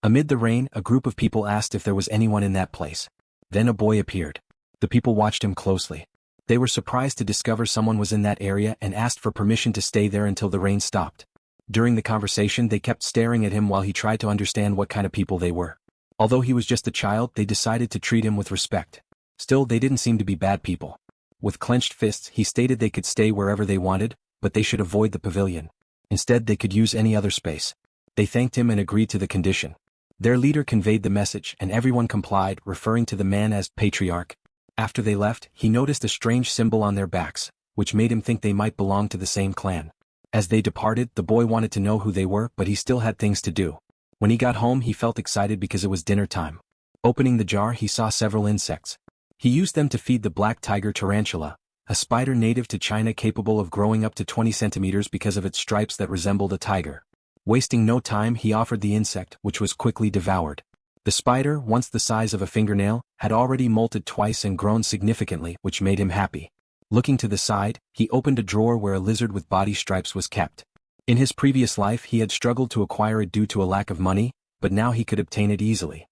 Amid the rain, a group of people asked if there was anyone in that place. Then a boy appeared. The people watched him closely. They were surprised to discover someone was in that area and asked for permission to stay there until the rain stopped. During the conversation, they kept staring at him while he tried to understand what kind of people they were. Although he was just a child, they decided to treat him with respect. Still, they didn't seem to be bad people. With clenched fists, he stated they could stay wherever they wanted, but they should avoid the pavilion. Instead, they could use any other space. They thanked him and agreed to the condition. Their leader conveyed the message, and everyone complied, referring to the man as Patriarch. After they left, he noticed a strange symbol on their backs, which made him think they might belong to the same clan. As they departed, the boy wanted to know who they were, but he still had things to do. When he got home, he felt excited because it was dinner time. Opening the jar, he saw several insects. He used them to feed the black tiger tarantula, a spider native to China capable of growing up to 20 centimeters because of its stripes that resembled a tiger. Wasting no time, he offered the insect, which was quickly devoured. The spider, once the size of a fingernail, had already molted twice and grown significantly, which made him happy. Looking to the side, he opened a drawer where a lizard with body stripes was kept. In his previous life, he had struggled to acquire it due to a lack of money, but now he could obtain it easily.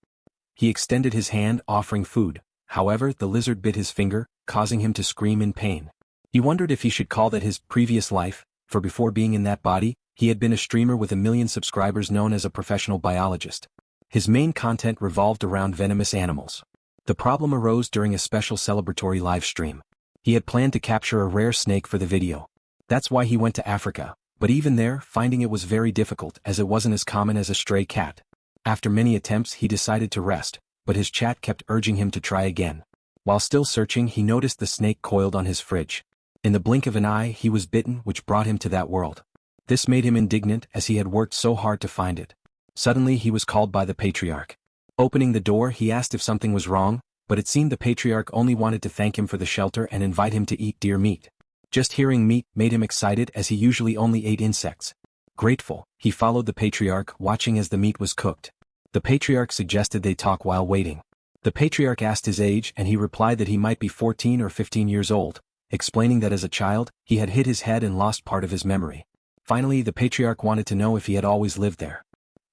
He extended his hand, offering food. However, the lizard bit his finger, causing him to scream in pain. He wondered if he should call that his previous life, for before being in that body, he had been a streamer with 1 million subscribers known as a professional biologist. His main content revolved around venomous animals. The problem arose during a special celebratory live stream. He had planned to capture a rare snake for the video. That's why he went to Africa, but even there, finding it was very difficult as it wasn't as common as a stray cat. After many attempts, he decided to rest, but his chat kept urging him to try again. While still searching, he noticed the snake coiled on his fridge. In the blink of an eye, he was bitten, which brought him to that world. This made him indignant as he had worked so hard to find it. Suddenly, he was called by the Patriarch. Opening the door, he asked if something was wrong, but it seemed the Patriarch only wanted to thank him for the shelter and invite him to eat deer meat. Just hearing meat made him excited as he usually only ate insects. Grateful, he followed the Patriarch, watching as the meat was cooked. The Patriarch suggested they talk while waiting. The Patriarch asked his age and he replied that he might be 14 or 15 years old, explaining that as a child, he had hit his head and lost part of his memory. Finally, the Patriarch wanted to know if he had always lived there.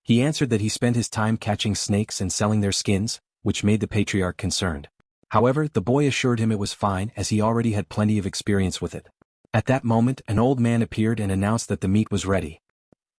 He answered that he spent his time catching snakes and selling their skins, which made the Patriarch concerned. However, the boy assured him it was fine as he already had plenty of experience with it. At that moment, an old man appeared and announced that the meat was ready.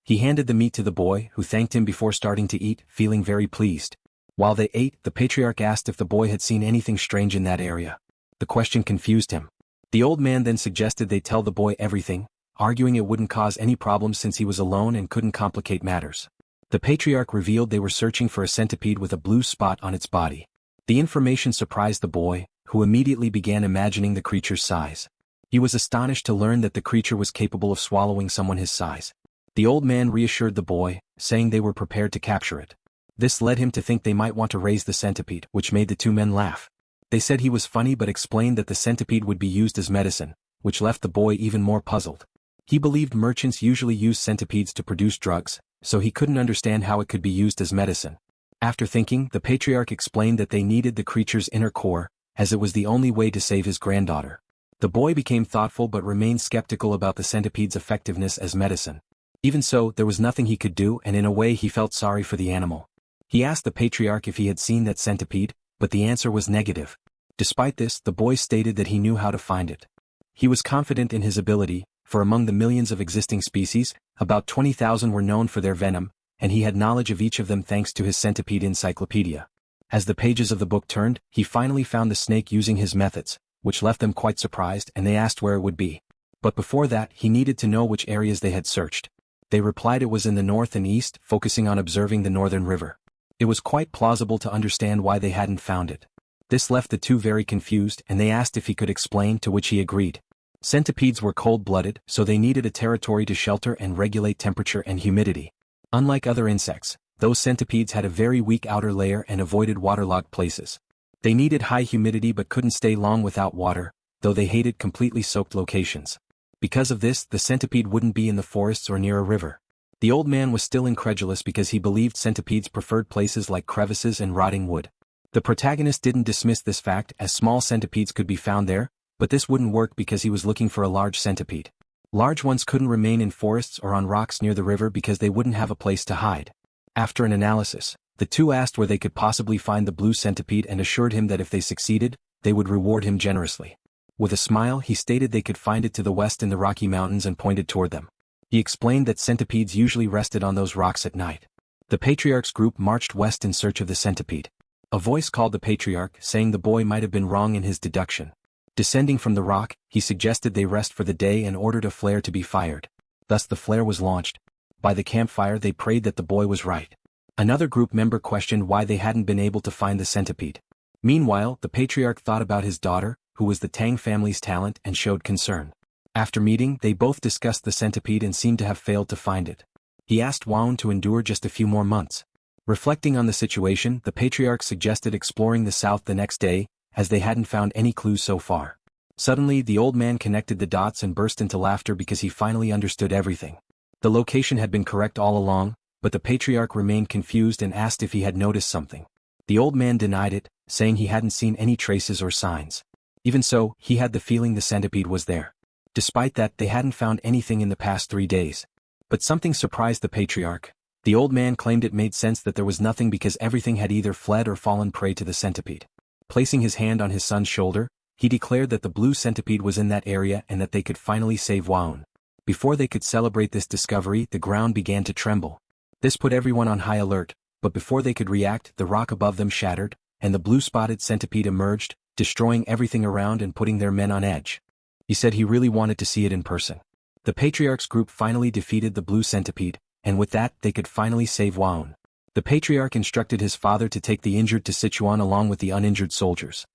He handed the meat to the boy, who thanked him before starting to eat, feeling very pleased. While they ate, the Patriarch asked if the boy had seen anything strange in that area. The question confused him. The old man then suggested they tell the boy everything, arguing it wouldn't cause any problems since he was alone and couldn't complicate matters. The Patriarch revealed they were searching for a centipede with a blue spot on its body. The information surprised the boy, who immediately began imagining the creature's size. He was astonished to learn that the creature was capable of swallowing someone his size. The old man reassured the boy, saying they were prepared to capture it. This led him to think they might want to raise the centipede, which made the two men laugh. They said he was funny but explained that the centipede would be used as medicine, which left the boy even more puzzled. He believed merchants usually use centipedes to produce drugs, so he couldn't understand how it could be used as medicine. After thinking, the Patriarch explained that they needed the creature's inner core, as it was the only way to save his granddaughter. The boy became thoughtful but remained skeptical about the centipede's effectiveness as medicine. Even so, there was nothing he could do and in a way he felt sorry for the animal. He asked the Patriarch if he had seen that centipede, but the answer was negative. Despite this, the boy stated that he knew how to find it. He was confident in his ability, for among the millions of existing species, about 20,000 were known for their venom, and he had knowledge of each of them thanks to his centipede encyclopedia. As the pages of the book turned, he finally found the snake using his methods, which left them quite surprised and they asked where it would be. But before that, he needed to know which areas they had searched. They replied it was in the north and east, focusing on observing the northern river. It was quite plausible to understand why they hadn't found it. This left the two very confused and they asked if he could explain, to which he agreed. Centipedes were cold-blooded, so they needed a territory to shelter and regulate temperature and humidity. Unlike other insects, those centipedes had a very weak outer layer and avoided waterlogged places. They needed high humidity but couldn't stay long without water, though they hated completely soaked locations. Because of this, the centipede wouldn't be in the forests or near a river. The old man was still incredulous because he believed centipedes preferred places like crevices and rotting wood. The protagonist didn't dismiss this fact as small centipedes could be found there, but this wouldn't work because he was looking for a large centipede. Large ones couldn't remain in forests or on rocks near the river because they wouldn't have a place to hide. After an analysis, The two asked where they could possibly find the blue centipede and assured him that if they succeeded, they would reward him generously. With a smile, he stated they could find it to the west in the Rocky Mountains and pointed toward them. He explained that centipedes usually rested on those rocks at night. The patriarch's group marched west in search of the centipede. A voice called the patriarch, saying the boy might have been wrong in his deduction. Descending from the rock, he suggested they rest for the day and ordered a flare to be fired. Thus the flare was launched. By the campfire they prayed that the boy was right. Another group member questioned why they hadn't been able to find the centipede. Meanwhile, the patriarch thought about his daughter, who was the Tang family's talent, and showed concern. After meeting, they both discussed the centipede and seemed to have failed to find it. He asked Waun to endure just a few more months. Reflecting on the situation, the patriarch suggested exploring the south the next day, as they hadn't found any clues so far. Suddenly, the old man connected the dots and burst into laughter because he finally understood everything. The location had been correct all along, but the patriarch remained confused and asked if he had noticed something. The old man denied it, saying he hadn't seen any traces or signs. Even so, he had the feeling the centipede was there. Despite that, they hadn't found anything in the past 3 days. But something surprised the patriarch. The old man claimed it made sense that there was nothing because everything had either fled or fallen prey to the centipede. Placing his hand on his son's shoulder, he declared that the blue centipede was in that area and that they could finally save Waun. Before they could celebrate this discovery, the ground began to tremble. This put everyone on high alert, but before they could react, the rock above them shattered, and the blue-spotted centipede emerged, destroying everything around and putting their men on edge. He said he really wanted to see it in person. The patriarch's group finally defeated the blue centipede, and with that they could finally save Waun. The patriarch instructed his father to take the injured to Sichuan along with the uninjured soldiers.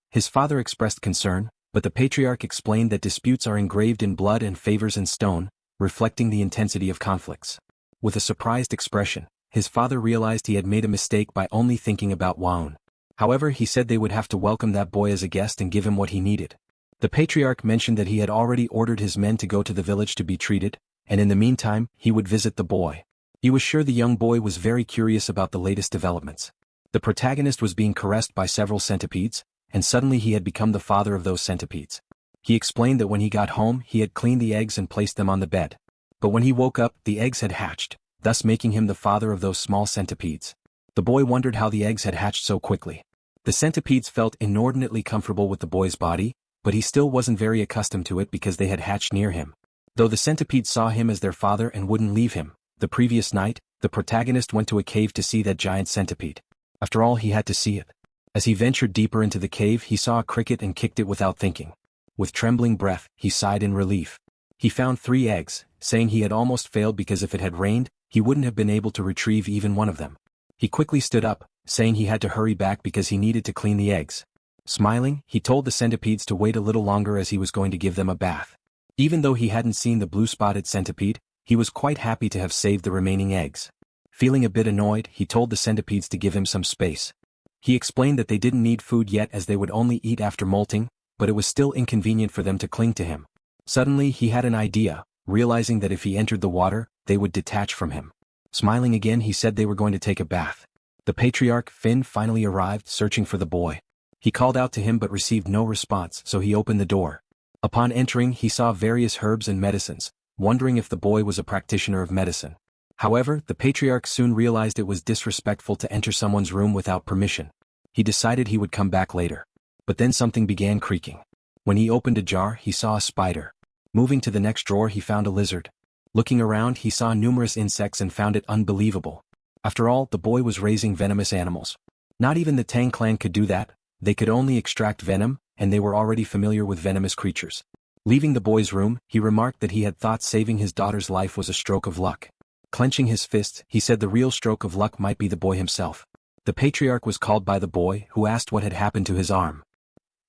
His father expressed concern, but the patriarch explained that disputes are engraved in blood and favors in stone, reflecting the intensity of conflicts. With a surprised expression, his father realized he had made a mistake by only thinking about Waun. However, he said they would have to welcome that boy as a guest and give him what he needed. The patriarch mentioned that he had already ordered his men to go to the village to be treated, and in the meantime, he would visit the boy. He was sure the young boy was very curious about the latest developments. The protagonist was being caressed by several centipedes, and suddenly he had become the father of those centipedes. He explained that when he got home he had cleaned the eggs and placed them on the bed. But when he woke up, the eggs had hatched, thus making him the father of those small centipedes. The boy wondered how the eggs had hatched so quickly. The centipedes felt inordinately comfortable with the boy's body, but he still wasn't very accustomed to it because they had hatched near him. Though the centipedes saw him as their father and wouldn't leave him, the previous night, the protagonist went to a cave to see that giant centipede. After all, he had to see it. As he ventured deeper into the cave, he saw a cricket and kicked it without thinking. With trembling breath, he sighed in relief. He found 3 eggs, saying he had almost failed because if it had rained, he wouldn't have been able to retrieve even one of them. He quickly stood up, saying he had to hurry back because he needed to clean the eggs. Smiling, he told the centipedes to wait a little longer as he was going to give them a bath. Even though he hadn't seen the blue-spotted centipede, he was quite happy to have saved the remaining eggs. Feeling a bit annoyed, he told the centipedes to give him some space. He explained that they didn't need food yet as they would only eat after molting, but it was still inconvenient for them to cling to him. Suddenly he had an idea, realizing that if he entered the water, they would detach from him. Smiling again, he said they were going to take a bath. The patriarch, Finn, finally arrived, searching for the boy. He called out to him but received no response, so he opened the door. Upon entering, he saw various herbs and medicines, wondering if the boy was a practitioner of medicine. However, the patriarch soon realized it was disrespectful to enter someone's room without permission. He decided he would come back later. But then something began creaking. When he opened a jar, he saw a spider. Moving to the next drawer, he found a lizard. Looking around, he saw numerous insects and found it unbelievable. After all, the boy was raising venomous animals. Not even the Tang clan could do that. They could only extract venom, and they were already familiar with venomous creatures. Leaving the boy's room, he remarked that he had thought saving his daughter's life was a stroke of luck. Clenching his fists, he said the real stroke of luck might be the boy himself. The patriarch was called by the boy, who asked what had happened to his arm.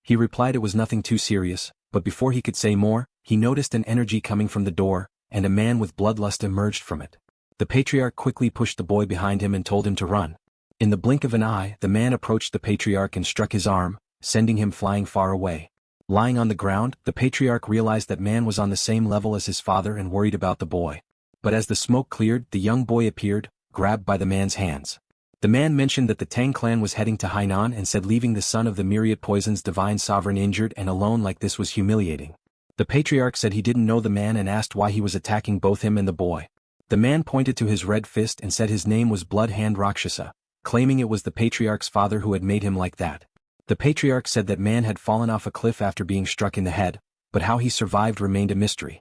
He replied it was nothing too serious, but before he could say more, he noticed an energy coming from the door, and a man with bloodlust emerged from it. The patriarch quickly pushed the boy behind him and told him to run. In the blink of an eye, the man approached the patriarch and struck his arm, sending him flying far away. Lying on the ground, the patriarch realized that man was on the same level as his father and worried about the boy. But as the smoke cleared, the young boy appeared, grabbed by the man's hands. The man mentioned that the Tang clan was heading to Hainan and said leaving the son of the myriad poison's divine sovereign injured and alone like this was humiliating. The patriarch said he didn't know the man and asked why he was attacking both him and the boy. The man pointed to his red fist and said his name was Blood Hand Rakshasa, claiming it was the patriarch's father who had made him like that. The patriarch said that man had fallen off a cliff after being struck in the head, but how he survived remained a mystery.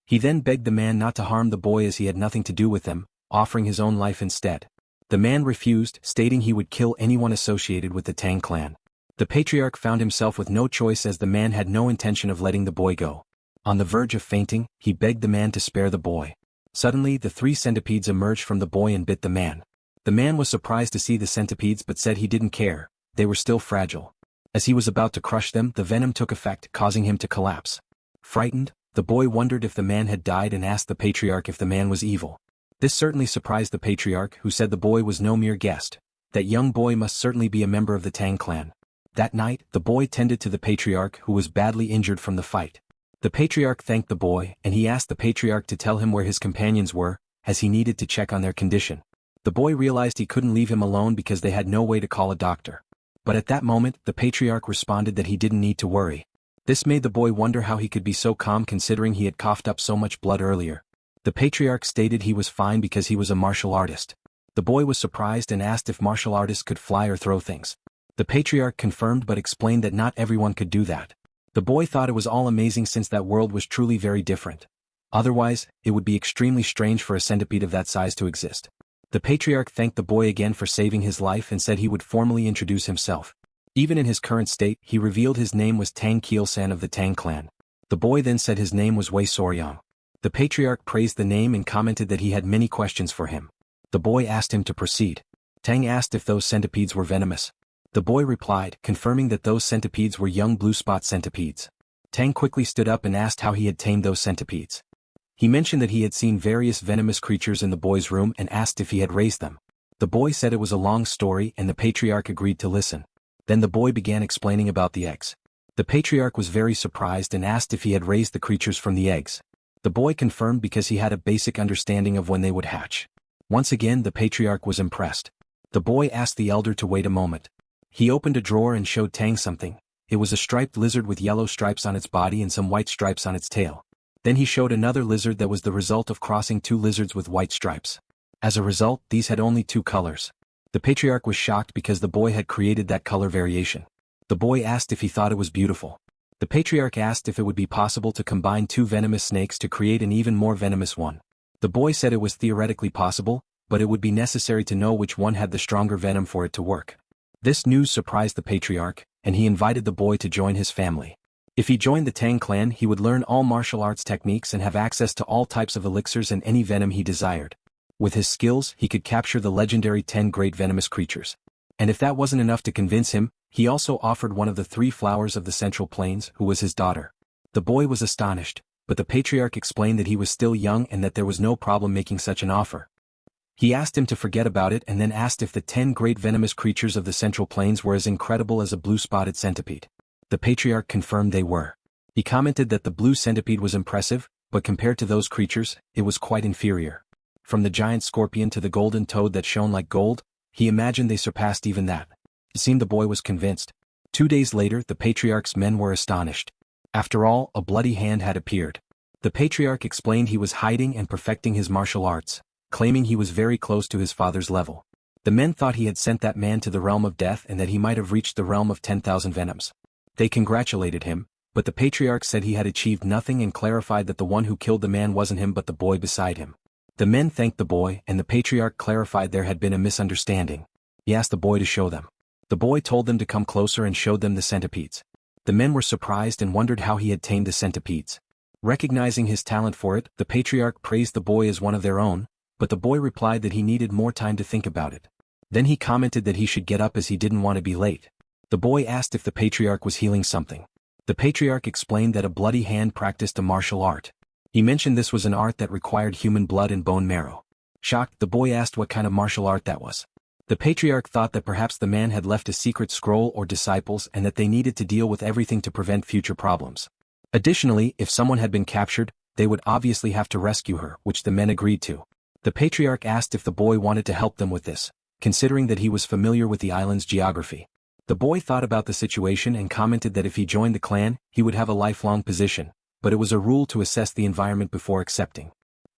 He then begged the man not to harm the boy as he had nothing to do with them, offering his own life instead. The man refused, stating he would kill anyone associated with the Tang clan. The patriarch found himself with no choice as the man had no intention of letting the boy go. On the verge of fainting, he begged the man to spare the boy. Suddenly, the 3 centipedes emerged from the boy and bit the man. The man was surprised to see the centipedes but said he didn't care, they were still fragile. As he was about to crush them, the venom took effect, causing him to collapse. Frightened, the boy wondered if the man had died and asked the patriarch if the man was evil. This certainly surprised the patriarch, who said the boy was no mere guest. That young boy must certainly be a member of the Tang clan. That night, the boy tended to the patriarch who was badly injured from the fight. The patriarch thanked the boy, and he asked the patriarch to tell him where his companions were, as he needed to check on their condition. The boy realized he couldn't leave him alone because they had no way to call a doctor. But at that moment, the patriarch responded that he didn't need to worry. This made the boy wonder how he could be so calm considering he had coughed up so much blood earlier. The patriarch stated he was fine because he was a martial artist. The boy was surprised and asked if martial artists could fly or throw things. The patriarch confirmed but explained that not everyone could do that. The boy thought it was all amazing since that world was truly very different. Otherwise, it would be extremely strange for a centipede of that size to exist. The patriarch thanked the boy again for saving his life and said he would formally introduce himself. Even in his current state, he revealed his name was Tang Kielsan of the Tang clan. The boy then said his name was Wei Soryang. The patriarch praised the name and commented that he had many questions for him. The boy asked him to proceed. Tang asked if those centipedes were venomous. The boy replied, confirming that those centipedes were young blue spot centipedes. Tang quickly stood up and asked how he had tamed those centipedes. He mentioned that he had seen various venomous creatures in the boy's room and asked if he had raised them. The boy said it was a long story and the patriarch agreed to listen. Then the boy began explaining about the eggs. The patriarch was very surprised and asked if he had raised the creatures from the eggs. The boy confirmed because he had a basic understanding of when they would hatch. Once again the patriarch was impressed. The boy asked the elder to wait a moment. He opened a drawer and showed Tang something. It was a striped lizard with yellow stripes on its body and some white stripes on its tail. Then he showed another lizard that was the result of crossing 2 lizards with white stripes. As a result, these had only 2 colors. The patriarch was shocked because the boy had created that color variation. The boy asked if he thought it was beautiful. The patriarch asked if it would be possible to combine 2 venomous snakes to create an even more venomous one. The boy said it was theoretically possible, but it would be necessary to know which one had the stronger venom for it to work. This news surprised the patriarch, and he invited the boy to join his family. If he joined the Tang clan, he would learn all martial arts techniques and have access to all types of elixirs and any venom he desired. With his skills, he could capture the legendary 10 great venomous creatures. And if that wasn't enough to convince him, he also offered one of the 3 flowers of the Central Plains, who was his daughter. The boy was astonished, but the patriarch explained that he was still young and that there was no problem making such an offer. He asked him to forget about it and then asked if the 10 great venomous creatures of the Central Plains were as incredible as a blue-spotted centipede. The patriarch confirmed they were. He commented that the blue centipede was impressive, but compared to those creatures, it was quite inferior. From the giant scorpion to the golden toad that shone like gold, he imagined they surpassed even that. It seemed the boy was convinced. 2 days later, the patriarch's men were astonished. After all, a bloody hand had appeared. The patriarch explained he was hiding and perfecting his martial arts, claiming he was very close to his father's level. The men thought he had sent that man to the realm of death and that he might have reached the realm of 10,000 venoms. They congratulated him, but the patriarch said he had achieved nothing and clarified that the one who killed the man wasn't him but the boy beside him. The men thanked the boy and the patriarch clarified there had been a misunderstanding. He asked the boy to show them. The boy told them to come closer and showed them the centipedes. The men were surprised and wondered how he had tamed the centipedes. Recognizing his talent for it, the patriarch praised the boy as one of their own, but the boy replied that he needed more time to think about it. Then he commented that he should get up as he didn't want to be late. The boy asked if the patriarch was healing something. The patriarch explained that a bloody hand practiced a martial art. He mentioned this was an art that required human blood and bone marrow. Shocked, the boy asked what kind of martial art that was. The patriarch thought that perhaps the man had left a secret scroll or disciples and that they needed to deal with everything to prevent future problems. Additionally, if someone had been captured, they would obviously have to rescue her, which the men agreed to. The patriarch asked if the boy wanted to help them with this, considering that he was familiar with the island's geography. The boy thought about the situation and commented that if he joined the clan, he would have a lifelong position, but it was a rule to assess the environment before accepting.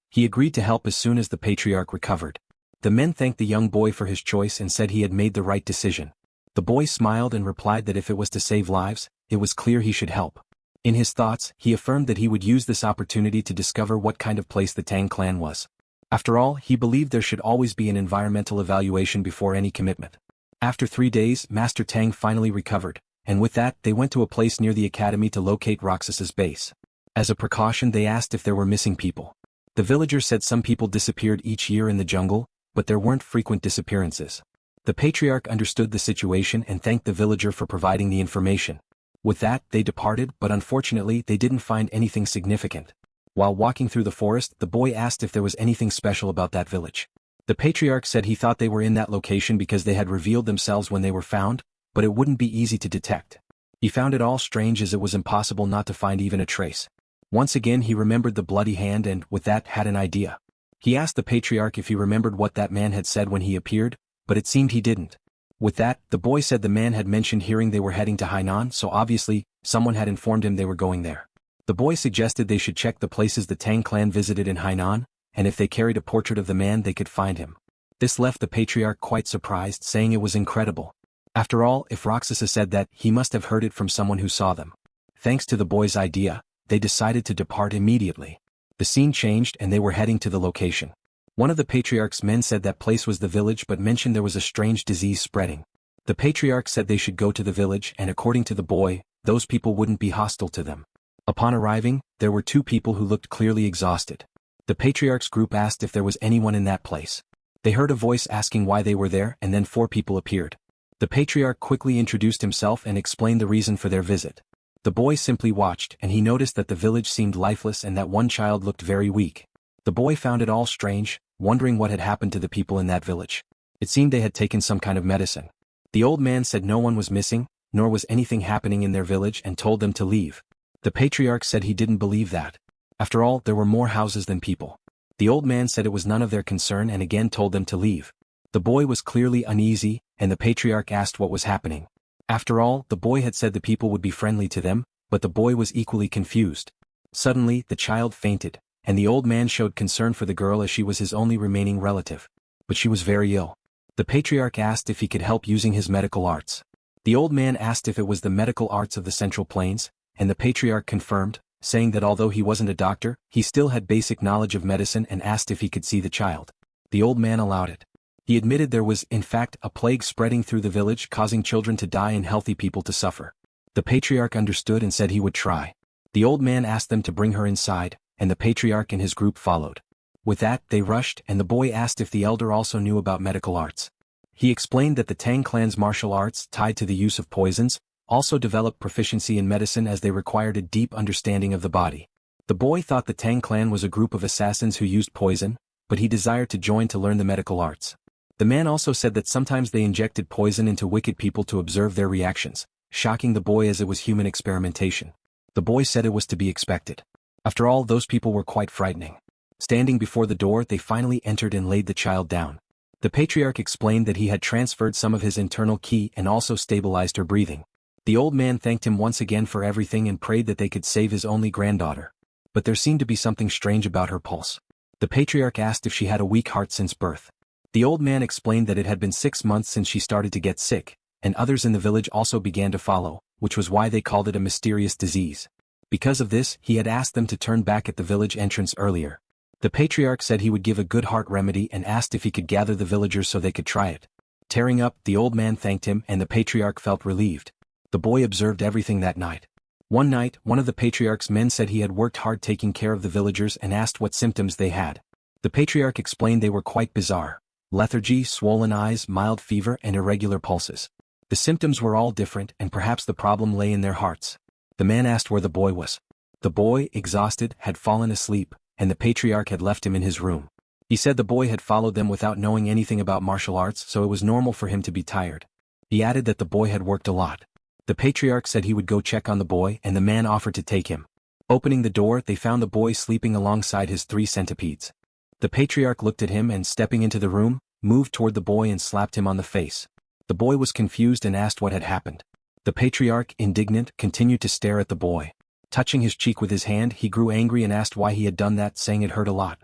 He agreed to help as soon as the patriarch recovered. The men thanked the young boy for his choice and said he had made the right decision. The boy smiled and replied that if it was to save lives, it was clear he should help. In his thoughts, he affirmed that he would use this opportunity to discover what kind of place the Tang clan was. After all, he believed there should always be an environmental evaluation before any commitment. After 3 days, Master Tang finally recovered, and with that they went to a place near the academy to locate Roxas's base. As a precaution they asked if there were missing people. The villagers said some people disappeared each year in the jungle, but there weren't frequent disappearances. The patriarch understood the situation and thanked the villager for providing the information. With that, they departed, but unfortunately they didn't find anything significant. While walking through the forest, the boy asked if there was anything special about that village. The patriarch said he thought they were in that location because they had revealed themselves when they were found, but it wouldn't be easy to detect. He found it all strange as it was impossible not to find even a trace. Once again he remembered the bloody hand and, with that, had an idea. He asked the patriarch if he remembered what that man had said when he appeared, but it seemed he didn't. With that, the boy said the man had mentioned hearing they were heading to Hainan, so obviously, someone had informed him they were going there. The boy suggested they should check the places the Tang clan visited in Hainan, and if they carried a portrait of the man they could find him. This left the patriarch quite surprised, saying it was incredible. After all, if Roxas said that, he must have heard it from someone who saw them. Thanks to the boy's idea, they decided to depart immediately. The scene changed and they were heading to the location. One of the patriarch's men said that place was the village but mentioned there was a strange disease spreading. The patriarch said they should go to the village and according to the boy, those people wouldn't be hostile to them. Upon arriving, there were 2 people who looked clearly exhausted. The patriarch's group asked if there was anyone in that place. They heard a voice asking why they were there and then 4 people appeared. The patriarch quickly introduced himself and explained the reason for their visit. The boy simply watched and he noticed that the village seemed lifeless and that one child looked very weak. The boy found it all strange, wondering what had happened to the people in that village. It seemed they had taken some kind of medicine. The old man said no one was missing, nor was anything happening in their village and told them to leave. The patriarch said he didn't believe that. After all, there were more houses than people. The old man said it was none of their concern and again told them to leave. The boy was clearly uneasy, and the patriarch asked what was happening. After all, the boy had said the people would be friendly to them, but the boy was equally confused. Suddenly, the child fainted, and the old man showed concern for the girl as she was his only remaining relative. But she was very ill. The patriarch asked if he could help using his medical arts. The old man asked if it was the medical arts of the Central Plains, and the patriarch confirmed, saying that although he wasn't a doctor, he still had basic knowledge of medicine and asked if he could see the child. The old man allowed it. He admitted there was, in fact, a plague spreading through the village causing children to die and healthy people to suffer. The patriarch understood and said he would try. The old man asked them to bring her inside, and the patriarch and his group followed. With that, they rushed and the boy asked if the elder also knew about medical arts. He explained that the Tang clan's martial arts, tied to the use of poisons, also developed proficiency in medicine as they required a deep understanding of the body. The boy thought the Tang clan was a group of assassins who used poison, but he desired to join to learn the medical arts. The man also said that sometimes they injected poison into wicked people to observe their reactions, shocking the boy as it was human experimentation. The boy said it was to be expected. After all, those people were quite frightening. Standing before the door, they finally entered and laid the child down. The patriarch explained that he had transferred some of his internal ki and also stabilized her breathing. The old man thanked him once again for everything and prayed that they could save his only granddaughter. But there seemed to be something strange about her pulse. The patriarch asked if she had a weak heart since birth. The old man explained that it had been 6 months since she started to get sick, and others in the village also began to follow, which was why they called it a mysterious disease. Because of this, he had asked them to turn back at the village entrance earlier. The patriarch said he would give a good heart remedy and asked if he could gather the villagers so they could try it. Tearing up, the old man thanked him and the patriarch felt relieved. The boy observed everything that night. One night, one of the patriarch's men said he had worked hard taking care of the villagers and asked what symptoms they had. The patriarch explained they were quite bizarre. Lethargy, swollen eyes, mild fever, and irregular pulses. The symptoms were all different and perhaps the problem lay in their hearts. The man asked where the boy was. The boy, exhausted, had fallen asleep, and the patriarch had left him in his room. He said the boy had followed them without knowing anything about martial arts, so it was normal for him to be tired. He added that the boy had worked a lot. The patriarch said he would go check on the boy and the man offered to take him. Opening the door, they found the boy sleeping alongside his 3 centipedes. The patriarch looked at him and stepping into the room, moved toward the boy and slapped him on the face. The boy was confused and asked what had happened. The patriarch, indignant, continued to stare at the boy. Touching his cheek with his hand, he grew angry and asked why he had done that, saying it hurt a lot.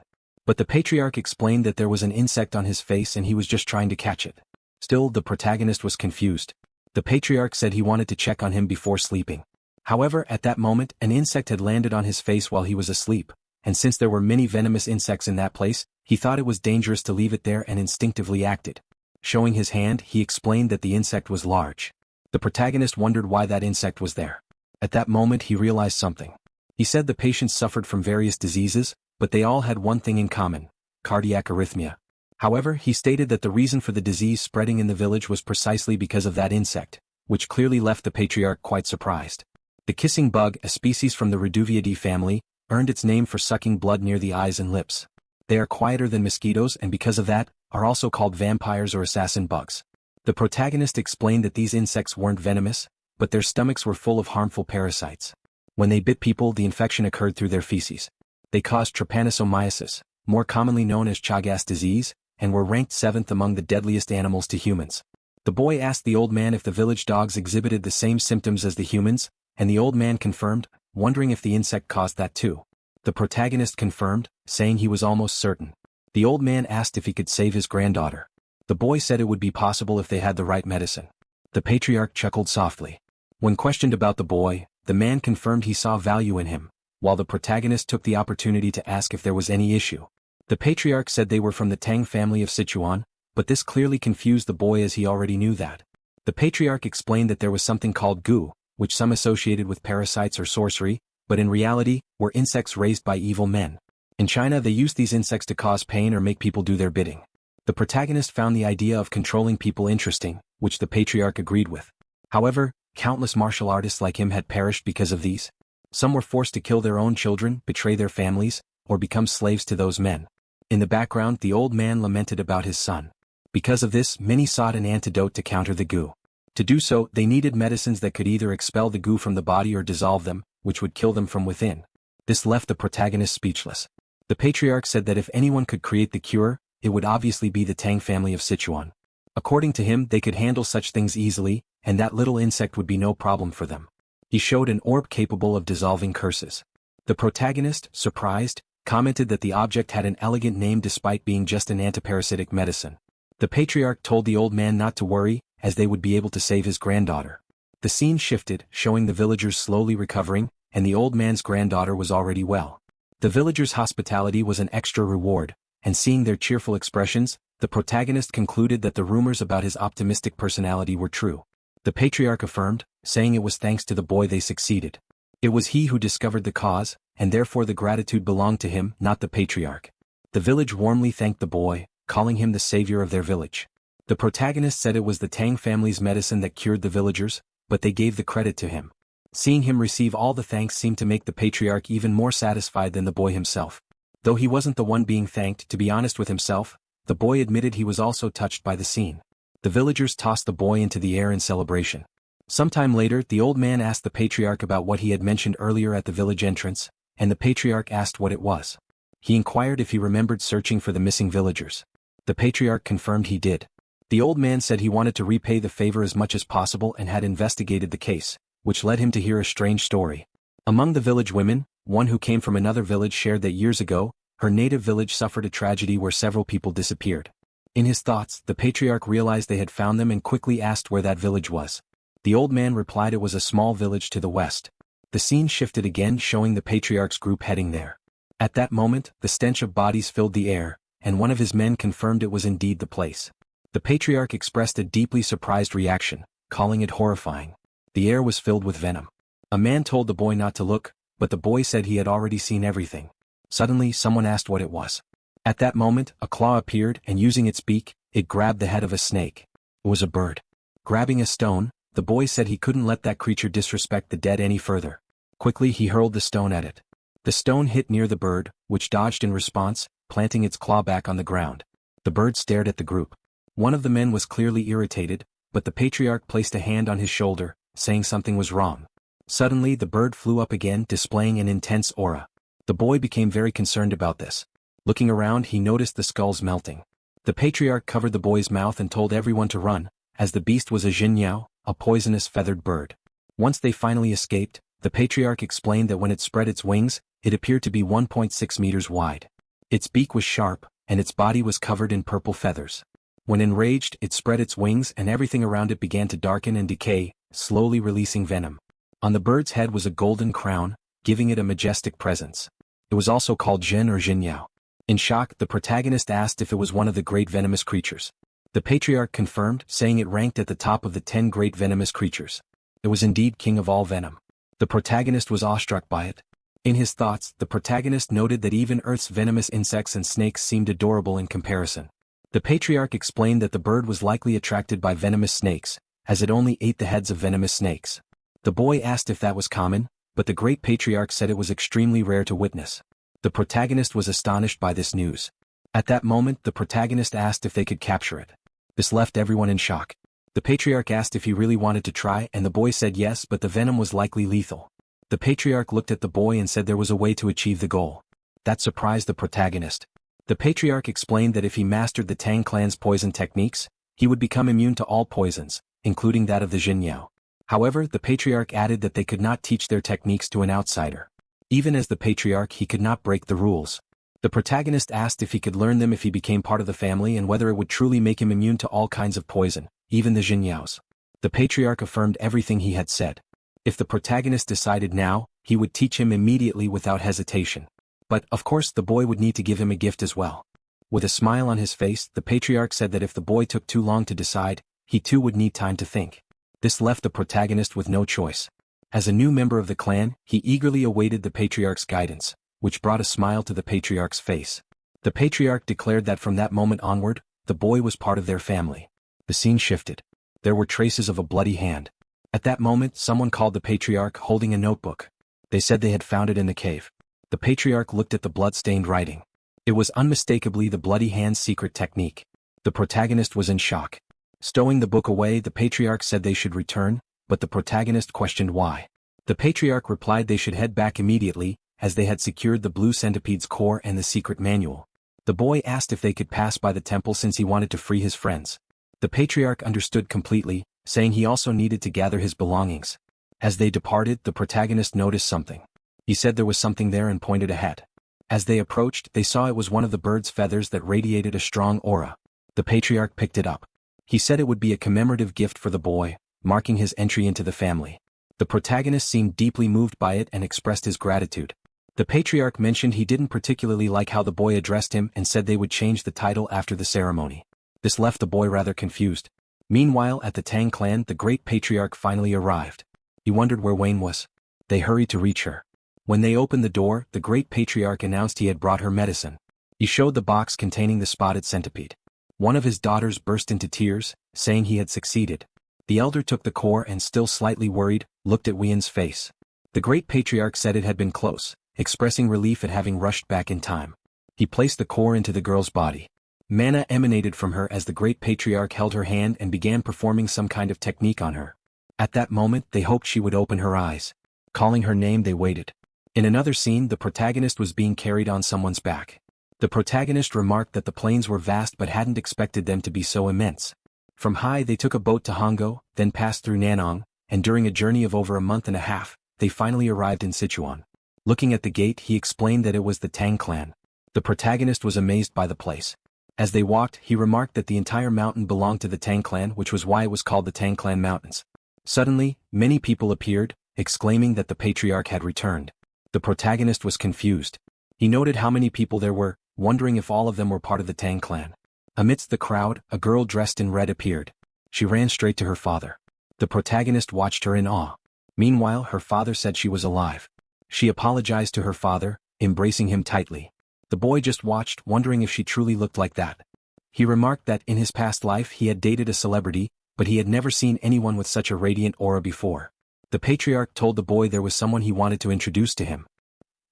But the patriarch explained that there was an insect on his face and he was just trying to catch it. Still, the protagonist was confused. The patriarch said he wanted to check on him before sleeping. However, at that moment, an insect had landed on his face while he was asleep, and since there were many venomous insects in that place, he thought it was dangerous to leave it there and instinctively acted. Showing his hand, he explained that the insect was large. The protagonist wondered why that insect was there. At that moment he realized something. He said the patients suffered from various diseases, but they all had one thing in common: cardiac arrhythmia. However, he stated that the reason for the disease spreading in the village was precisely because of that insect, which clearly left the patriarch quite surprised. The kissing bug, a species from the Reduviidae family, earned its name for sucking blood near the eyes and lips. They are quieter than mosquitoes and because of that, are also called vampires or assassin bugs. The protagonist explained that these insects weren't venomous, but their stomachs were full of harmful parasites. When they bit people, the infection occurred through their feces. They caused trypanosomiasis, more commonly known as Chagas disease, and were ranked 7th among the deadliest animals to humans. The boy asked the old man if the village dogs exhibited the same symptoms as the humans, and the old man confirmed, wondering if the insect caused that too. The protagonist confirmed, saying he was almost certain. The old man asked if he could save his granddaughter. The boy said it would be possible if they had the right medicine. The patriarch chuckled softly. When questioned about the boy, the man confirmed he saw value in him, while the protagonist took the opportunity to ask if there was any issue. The patriarch said they were from the Tang family of Sichuan, but this clearly confused the boy as he already knew that. The patriarch explained that there was something called gu, which some associated with parasites or sorcery, but in reality, were insects raised by evil men. In China they used these insects to cause pain or make people do their bidding. The protagonist found the idea of controlling people interesting, which the patriarch agreed with. However, countless martial artists like him had perished because of these. Some were forced to kill their own children, betray their families, or become slaves to those men. In the background, the old man lamented about his son. Because of this, many sought an antidote to counter the gu. To do so, they needed medicines that could either expel the gu from the body or dissolve them, which would kill them from within. This left the protagonist speechless. The patriarch said that if anyone could create the cure, it would obviously be the Tang family of Sichuan. According to him, they could handle such things easily, and that little insect would be no problem for them. He showed an orb capable of dissolving curses. The protagonist, surprised, commented that the object had an elegant name despite being just an antiparasitic medicine. The patriarch told the old man not to worry, as they would be able to save his granddaughter. The scene shifted, showing the villagers slowly recovering, and the old man's granddaughter was already well. The villagers' hospitality was an extra reward, and seeing their cheerful expressions, the protagonist concluded that the rumors about his optimistic personality were true. The patriarch affirmed, saying it was thanks to the boy they succeeded. It was he who discovered the cause, and therefore the gratitude belonged to him, not the patriarch. The village warmly thanked the boy, calling him the savior of their village. The protagonist said it was the Tang family's medicine that cured the villagers, but they gave the credit to him. Seeing him receive all the thanks seemed to make the patriarch even more satisfied than the boy himself. Though he wasn't the one being thanked, to be honest with himself, the boy admitted he was also touched by the scene. The villagers tossed the boy into the air in celebration. Sometime later, the old man asked the patriarch about what he had mentioned earlier at the village entrance, and the patriarch asked what it was. He inquired if he remembered searching for the missing villagers. The patriarch confirmed he did. The old man said he wanted to repay the favor as much as possible and had investigated the case, which led him to hear a strange story. Among the village women, one who came from another village shared that years ago, her native village suffered a tragedy where several people disappeared. In his thoughts, the patriarch realized they had found them and quickly asked where that village was. The old man replied it was a small village to the west. The scene shifted again, showing the patriarch's group heading there. At that moment, the stench of bodies filled the air, and one of his men confirmed it was indeed the place. The patriarch expressed a deeply surprised reaction, calling it horrifying. The air was filled with venom. A man told the boy not to look, but the boy said he had already seen everything. Suddenly, someone asked what it was. At that moment, a claw appeared, and using its beak, it grabbed the head of a snake. It was a bird. Grabbing a stone, the boy said he couldn't let that creature disrespect the dead any further. Quickly he hurled the stone at it. The stone hit near the bird, which dodged in response, planting its claw back on the ground. The bird stared at the group. One of the men was clearly irritated, but the patriarch placed a hand on his shoulder, saying something was wrong. Suddenly the bird flew up again, displaying an intense aura. The boy became very concerned about this. Looking around, he noticed the skulls melting. The patriarch covered the boy's mouth and told everyone to run, as the beast was a jinyao, a poisonous feathered bird. Once they finally escaped, the patriarch explained that when it spread its wings, it appeared to be 1.6 meters wide. Its beak was sharp, and its body was covered in purple feathers. When enraged, it spread its wings and everything around it began to darken and decay, slowly releasing venom. On the bird's head was a golden crown, giving it a majestic presence. It was also called Jin or Jinyao. In shock, the protagonist asked if it was one of the great venomous creatures. The patriarch confirmed, saying it ranked at the top of the 10 great venomous creatures. It was indeed king of all venom. The protagonist was awestruck by it. In his thoughts, the protagonist noted that even Earth's venomous insects and snakes seemed adorable in comparison. The patriarch explained that the bird was likely attracted by venomous snakes, as it only ate the heads of venomous snakes. The boy asked if that was common, but the great patriarch said it was extremely rare to witness. The protagonist was astonished by this news. At that moment, the protagonist asked if they could capture it. This left everyone in shock. The patriarch asked if he really wanted to try, and the boy said yes, but the venom was likely lethal. The patriarch looked at the boy and said there was a way to achieve the goal. That surprised the protagonist. The patriarch explained that if he mastered the Tang clan's poison techniques, he would become immune to all poisons, including that of the Jinyao. However, the patriarch added that they could not teach their techniques to an outsider. Even as the patriarch, he could not break the rules. The protagonist asked if he could learn them if he became part of the family and whether it would truly make him immune to all kinds of poison, even the Jinyaos. The patriarch affirmed everything he had said. If the protagonist decided now, he would teach him immediately without hesitation. But, of course, the boy would need to give him a gift as well. With a smile on his face, the patriarch said that if the boy took too long to decide, he too would need time to think. This left the protagonist with no choice. As a new member of the clan, he eagerly awaited the patriarch's guidance, which brought a smile to the patriarch's face. The patriarch declared that from that moment onward, the boy was part of their family. The scene shifted. There were traces of a bloody hand. At that moment, someone called the patriarch holding a notebook. They said they had found it in the cave. The patriarch looked at the blood-stained writing. It was unmistakably the bloody hand's secret technique. The protagonist was in shock. Stowing the book away, the patriarch said they should return, but the protagonist questioned why. The patriarch replied they should head back immediately, as they had secured the blue centipede's core and the secret manual. The boy asked if they could pass by the temple since he wanted to free his friends. The patriarch understood completely, saying he also needed to gather his belongings. As they departed, the protagonist noticed something. He said there was something there and pointed ahead. As they approached, they saw it was one of the bird's feathers that radiated a strong aura. The patriarch picked it up. He said it would be a commemorative gift for the boy, marking his entry into the family. The protagonist seemed deeply moved by it and expressed his gratitude. The patriarch mentioned he didn't particularly like how the boy addressed him and said they would change the title after the ceremony. This left the boy rather confused. Meanwhile, at the Tang clan, the great patriarch finally arrived. He wondered where Wayne was. They hurried to reach her. When they opened the door, the great patriarch announced he had brought her medicine. He showed the box containing the spotted centipede. One of his daughters burst into tears, saying he had succeeded. The elder took the core and, still slightly worried, looked at Wien's face. The great patriarch said it had been close, expressing relief at having rushed back in time. He placed the core into the girl's body. Mana emanated from her as the great patriarch held her hand and began performing some kind of technique on her. At that moment, they hoped she would open her eyes. Calling her name, they waited. In another scene, the protagonist was being carried on someone's back. The protagonist remarked that the plains were vast but hadn't expected them to be so immense. From Hai they took a boat to Hongo, then passed through Nanong, and during a journey of over a month and a half, they finally arrived in Sichuan. Looking at the gate, he explained that it was the Tang clan. The protagonist was amazed by the place. As they walked, he remarked that the entire mountain belonged to the Tang clan, which was why it was called the Tang clan Mountains. Suddenly, many people appeared, exclaiming that the patriarch had returned. The protagonist was confused. He noted how many people there were, wondering if all of them were part of the Tang clan. Amidst the crowd, a girl dressed in red appeared. She ran straight to her father. The protagonist watched her in awe. Meanwhile, her father said she was alive. She apologized to her father, embracing him tightly. The boy just watched, wondering if she truly looked like that. He remarked that in his past life he had dated a celebrity, but he had never seen anyone with such a radiant aura before. The patriarch told the boy there was someone he wanted to introduce to him.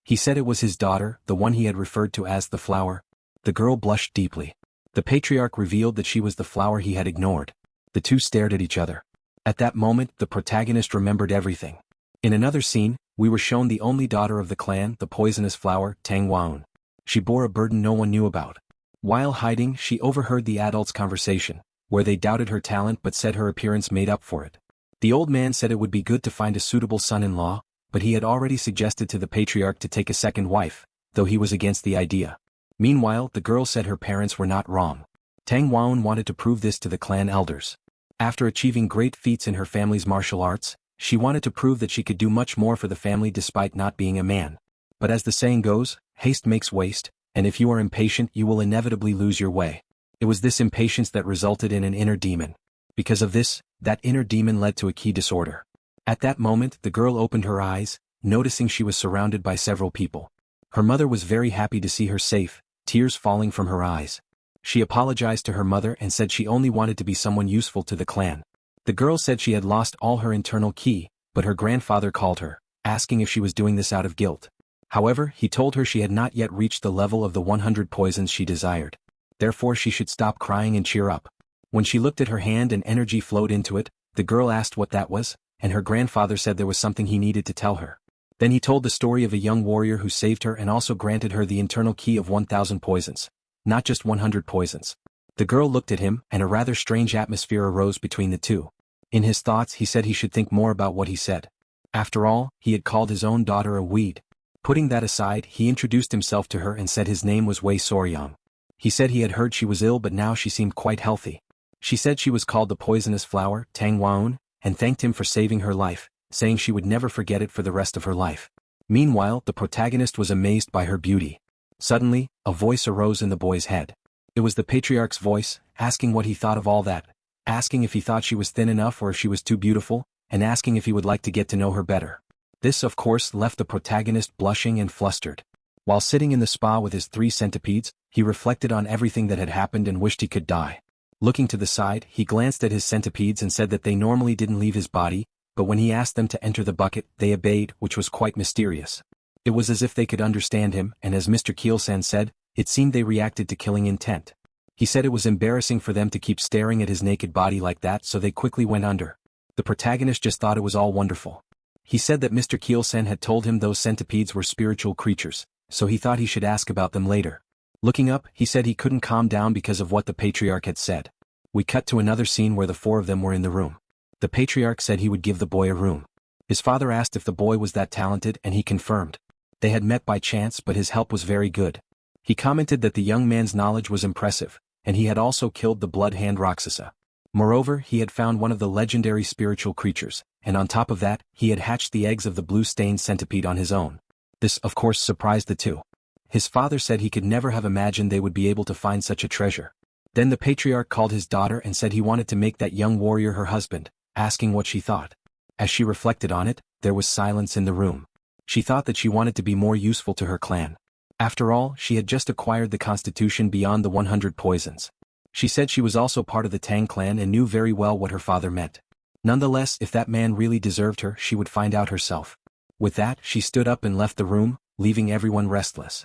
He said it was his daughter, the one he had referred to as the flower. The girl blushed deeply. The patriarch revealed that she was the flower he had ignored. The two stared at each other. At that moment, the protagonist remembered everything. In another scene, we were shown the only daughter of the clan, the poisonous flower, Tang Waun. She bore a burden no one knew about. While hiding, she overheard the adults' conversation, where they doubted her talent but said her appearance made up for it. The old man said it would be good to find a suitable son-in-law, but he had already suggested to the patriarch to take a second wife, though he was against the idea. Meanwhile, the girl said her parents were not wrong. Tang Waun wanted to prove this to the clan elders. After achieving great feats in her family's martial arts, she wanted to prove that she could do much more for the family despite not being a man. But as the saying goes, haste makes waste, and if you are impatient you will inevitably lose your way. It was this impatience that resulted in an inner demon. Because of this, that inner demon led to a key disorder. At that moment the girl opened her eyes, noticing she was surrounded by several people. Her mother was very happy to see her safe, tears falling from her eyes. She apologized to her mother and said she only wanted to be someone useful to the clan. The girl said she had lost all her internal ki, but her grandfather called her, asking if she was doing this out of guilt. However, he told her she had not yet reached the level of the 100 poisons she desired. Therefore she should stop crying and cheer up. When she looked at her hand and energy flowed into it, the girl asked what that was, and her grandfather said there was something he needed to tell her. Then he told the story of a young warrior who saved her and also granted her the internal ki of 1,000 poisons. Not just 100 poisons. The girl looked at him, and a rather strange atmosphere arose between the two. In his thoughts he said he should think more about what he said. After all, he had called his own daughter a weed. Putting that aside, he introduced himself to her and said his name was Wei Soryang. He said he had heard she was ill but now she seemed quite healthy. She said she was called the poisonous flower, Tang Waun, and thanked him for saving her life, saying she would never forget it for the rest of her life. Meanwhile, the protagonist was amazed by her beauty. Suddenly, a voice arose in the boy's head. It was the patriarch's voice, asking what he thought of all that, asking if he thought she was thin enough or if she was too beautiful, and asking if he would like to get to know her better. This of course left the protagonist blushing and flustered. While sitting in the spa with his 3 centipedes, he reflected on everything that had happened and wished he could die. Looking to the side, he glanced at his centipedes and said that they normally didn't leave his body, but when he asked them to enter the bucket, they obeyed, which was quite mysterious. It was as if they could understand him, and as Mr. Kielsan said, it seemed they reacted to killing intent. He said it was embarrassing for them to keep staring at his naked body like that, so they quickly went under. The protagonist just thought it was all wonderful. He said that Mr. Kielsan had told him those centipedes were spiritual creatures, so he thought he should ask about them later. Looking up, he said he couldn't calm down because of what the patriarch had said. We cut to another scene where the 4 of them were in the room. The patriarch said he would give the boy a room. His father asked if the boy was that talented and he confirmed. They had met by chance but his help was very good. He commented that the young man's knowledge was impressive, and he had also killed the blood hand Rakshasa. Moreover, he had found one of the legendary spiritual creatures, and on top of that, he had hatched the eggs of the blue-stained centipede on his own. This, of course, surprised the two. His father said he could never have imagined they would be able to find such a treasure. Then the patriarch called his daughter and said he wanted to make that young warrior her husband, asking what she thought. As she reflected on it, there was silence in the room. She thought that she wanted to be more useful to her clan. After all, she had just acquired the constitution beyond the 100 poisons. She said she was also part of the Tang clan and knew very well what her father meant. Nonetheless, if that man really deserved her, she would find out herself. With that, she stood up and left the room, leaving everyone restless.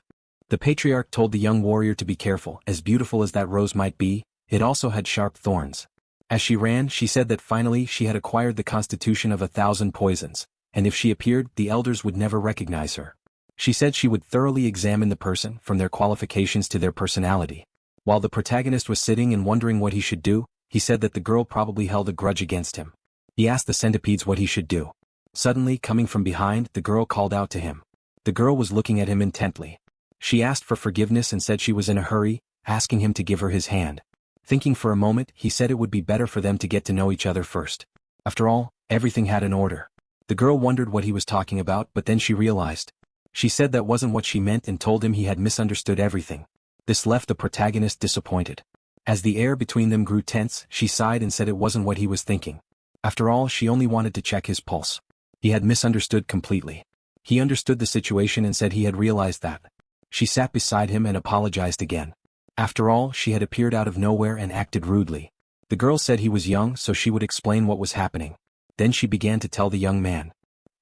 The patriarch told the young warrior to be careful. As beautiful as that rose might be, it also had sharp thorns. As she ran, she said that finally she had acquired the constitution of 1,000 poisons, and if she appeared, the elders would never recognize her. She said she would thoroughly examine the person, from their qualifications to their personality. While the protagonist was sitting and wondering what he should do, he said that the girl probably held a grudge against him. He asked the centipedes what he should do. Suddenly, coming from behind, the girl called out to him. The girl was looking at him intently. She asked for forgiveness and said she was in a hurry, asking him to give her his hand. Thinking for a moment, he said it would be better for them to get to know each other first. After all, everything had an order. The girl wondered what he was talking about, but then she realized. She said that wasn't what she meant and told him he had misunderstood everything. This left the protagonist disappointed. As the air between them grew tense, she sighed and said it wasn't what he was thinking. After all, she only wanted to check his pulse. He had misunderstood completely. He understood the situation and said he had realized that. She sat beside him and apologized again. After all, she had appeared out of nowhere and acted rudely. The girl said he was young, so she would explain what was happening. Then she began to tell the young man.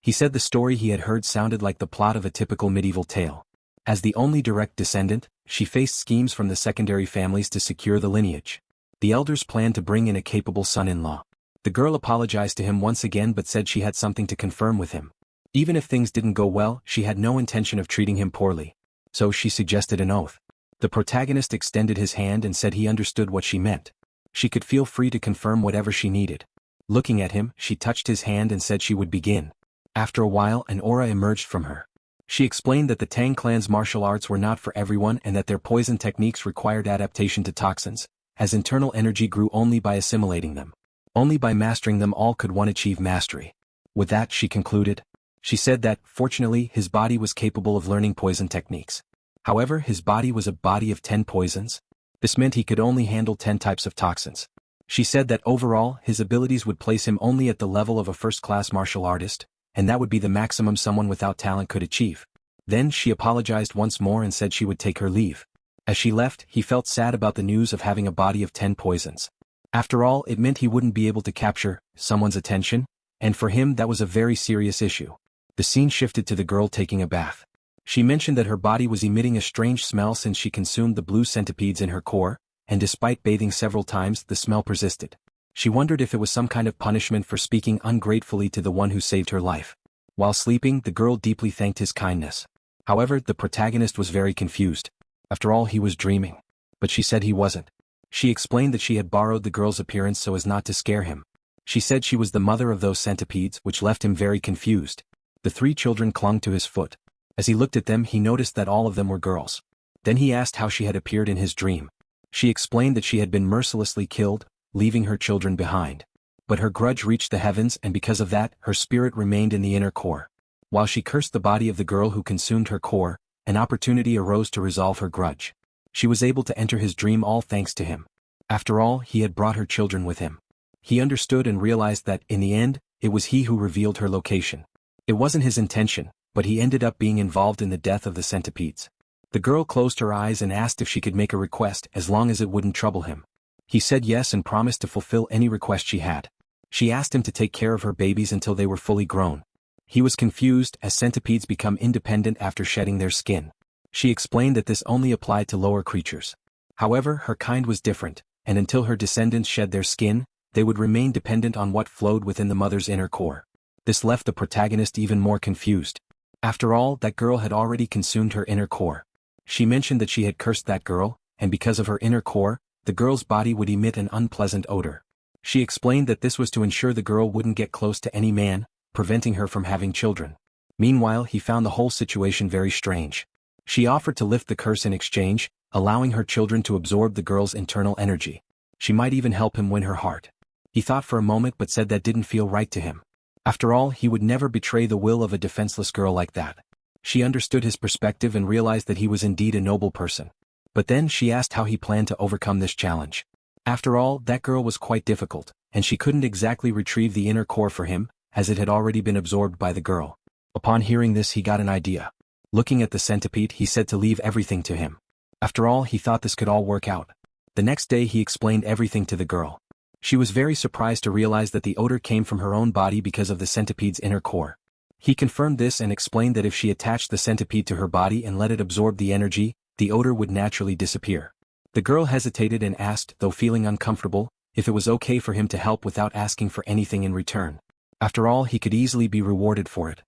He said the story he had heard sounded like the plot of a typical medieval tale. As the only direct descendant, she faced schemes from the secondary families to secure the lineage. The elders planned to bring in a capable son-in-law. The girl apologized to him once again but said she had something to confirm with him. Even if things didn't go well, she had no intention of treating him poorly. So she suggested an oath. The protagonist extended his hand and said he understood what she meant. She could feel free to confirm whatever she needed. Looking at him, she touched his hand and said she would begin. After a while, an aura emerged from her. She explained that the Tang clan's martial arts were not for everyone and that their poison techniques required adaptation to toxins, as internal energy grew only by assimilating them. Only by mastering them all could one achieve mastery. With that, she concluded. She said that, fortunately, his body was capable of learning poison techniques. However, his body was a body of 10 poisons. This meant he could only handle 10 types of toxins. She said that overall, his abilities would place him only at the level of a first-class martial artist, and that would be the maximum someone without talent could achieve. Then she apologized once more and said she would take her leave. As she left, he felt sad about the news of having a body of 10 poisons. After all, it meant he wouldn't be able to capture someone's attention, and for him that was a very serious issue. The scene shifted to the girl taking a bath. She mentioned that her body was emitting a strange smell since she consumed the blue centipedes in her core, and despite bathing several times, the smell persisted. She wondered if it was some kind of punishment for speaking ungratefully to the one who saved her life. While sleeping, the girl deeply thanked his kindness. However, the protagonist was very confused. After all, he was dreaming. But she said he wasn't. She explained that she had borrowed the girl's appearance so as not to scare him. She said she was the mother of those centipedes, which left him very confused. The 3 children clung to his foot. As he looked at them, he noticed that all of them were girls. Then he asked how she had appeared in his dream. She explained that she had been mercilessly killed, leaving her children behind. But her grudge reached the heavens, and because of that, her spirit remained in the inner core. While she cursed the body of the girl who consumed her core, an opportunity arose to resolve her grudge. She was able to enter his dream all thanks to him. After all, he had brought her children with him. He understood and realized that, in the end, it was he who revealed her location. It wasn't his intention, but he ended up being involved in the death of the centipedes. The girl closed her eyes and asked if she could make a request as long as it wouldn't trouble him. He said yes and promised to fulfill any request she had. She asked him to take care of her babies until they were fully grown. He was confused as centipedes become independent after shedding their skin. She explained that this only applied to lower creatures. However, her kind was different, and until her descendants shed their skin, they would remain dependent on what flowed within the mother's inner core. This left the protagonist even more confused. After all, that girl had already consumed her inner core. She mentioned that she had cursed that girl, and because of her inner core, the girl's body would emit an unpleasant odor. She explained that this was to ensure the girl wouldn't get close to any man, preventing her from having children. Meanwhile, he found the whole situation very strange. She offered to lift the curse in exchange, allowing her children to absorb the girl's internal energy. She might even help him win her heart. He thought for a moment but said that didn't feel right to him. After all, he would never betray the will of a defenseless girl like that. She understood his perspective and realized that he was indeed a noble person. But then she asked how he planned to overcome this challenge. After all, that girl was quite difficult, and she couldn't exactly retrieve the inner core for him, as it had already been absorbed by the girl. Upon hearing this, he got an idea. Looking at the centipede, he said to leave everything to him. After all, he thought this could all work out. The next day he explained everything to the girl. She was very surprised to realize that the odor came from her own body because of the centipede's inner core. He confirmed this and explained that if she attached the centipede to her body and let it absorb the energy, the odor would naturally disappear. The girl hesitated and asked, though feeling uncomfortable, if it was okay for him to help without asking for anything in return. After all, he could easily be rewarded for it.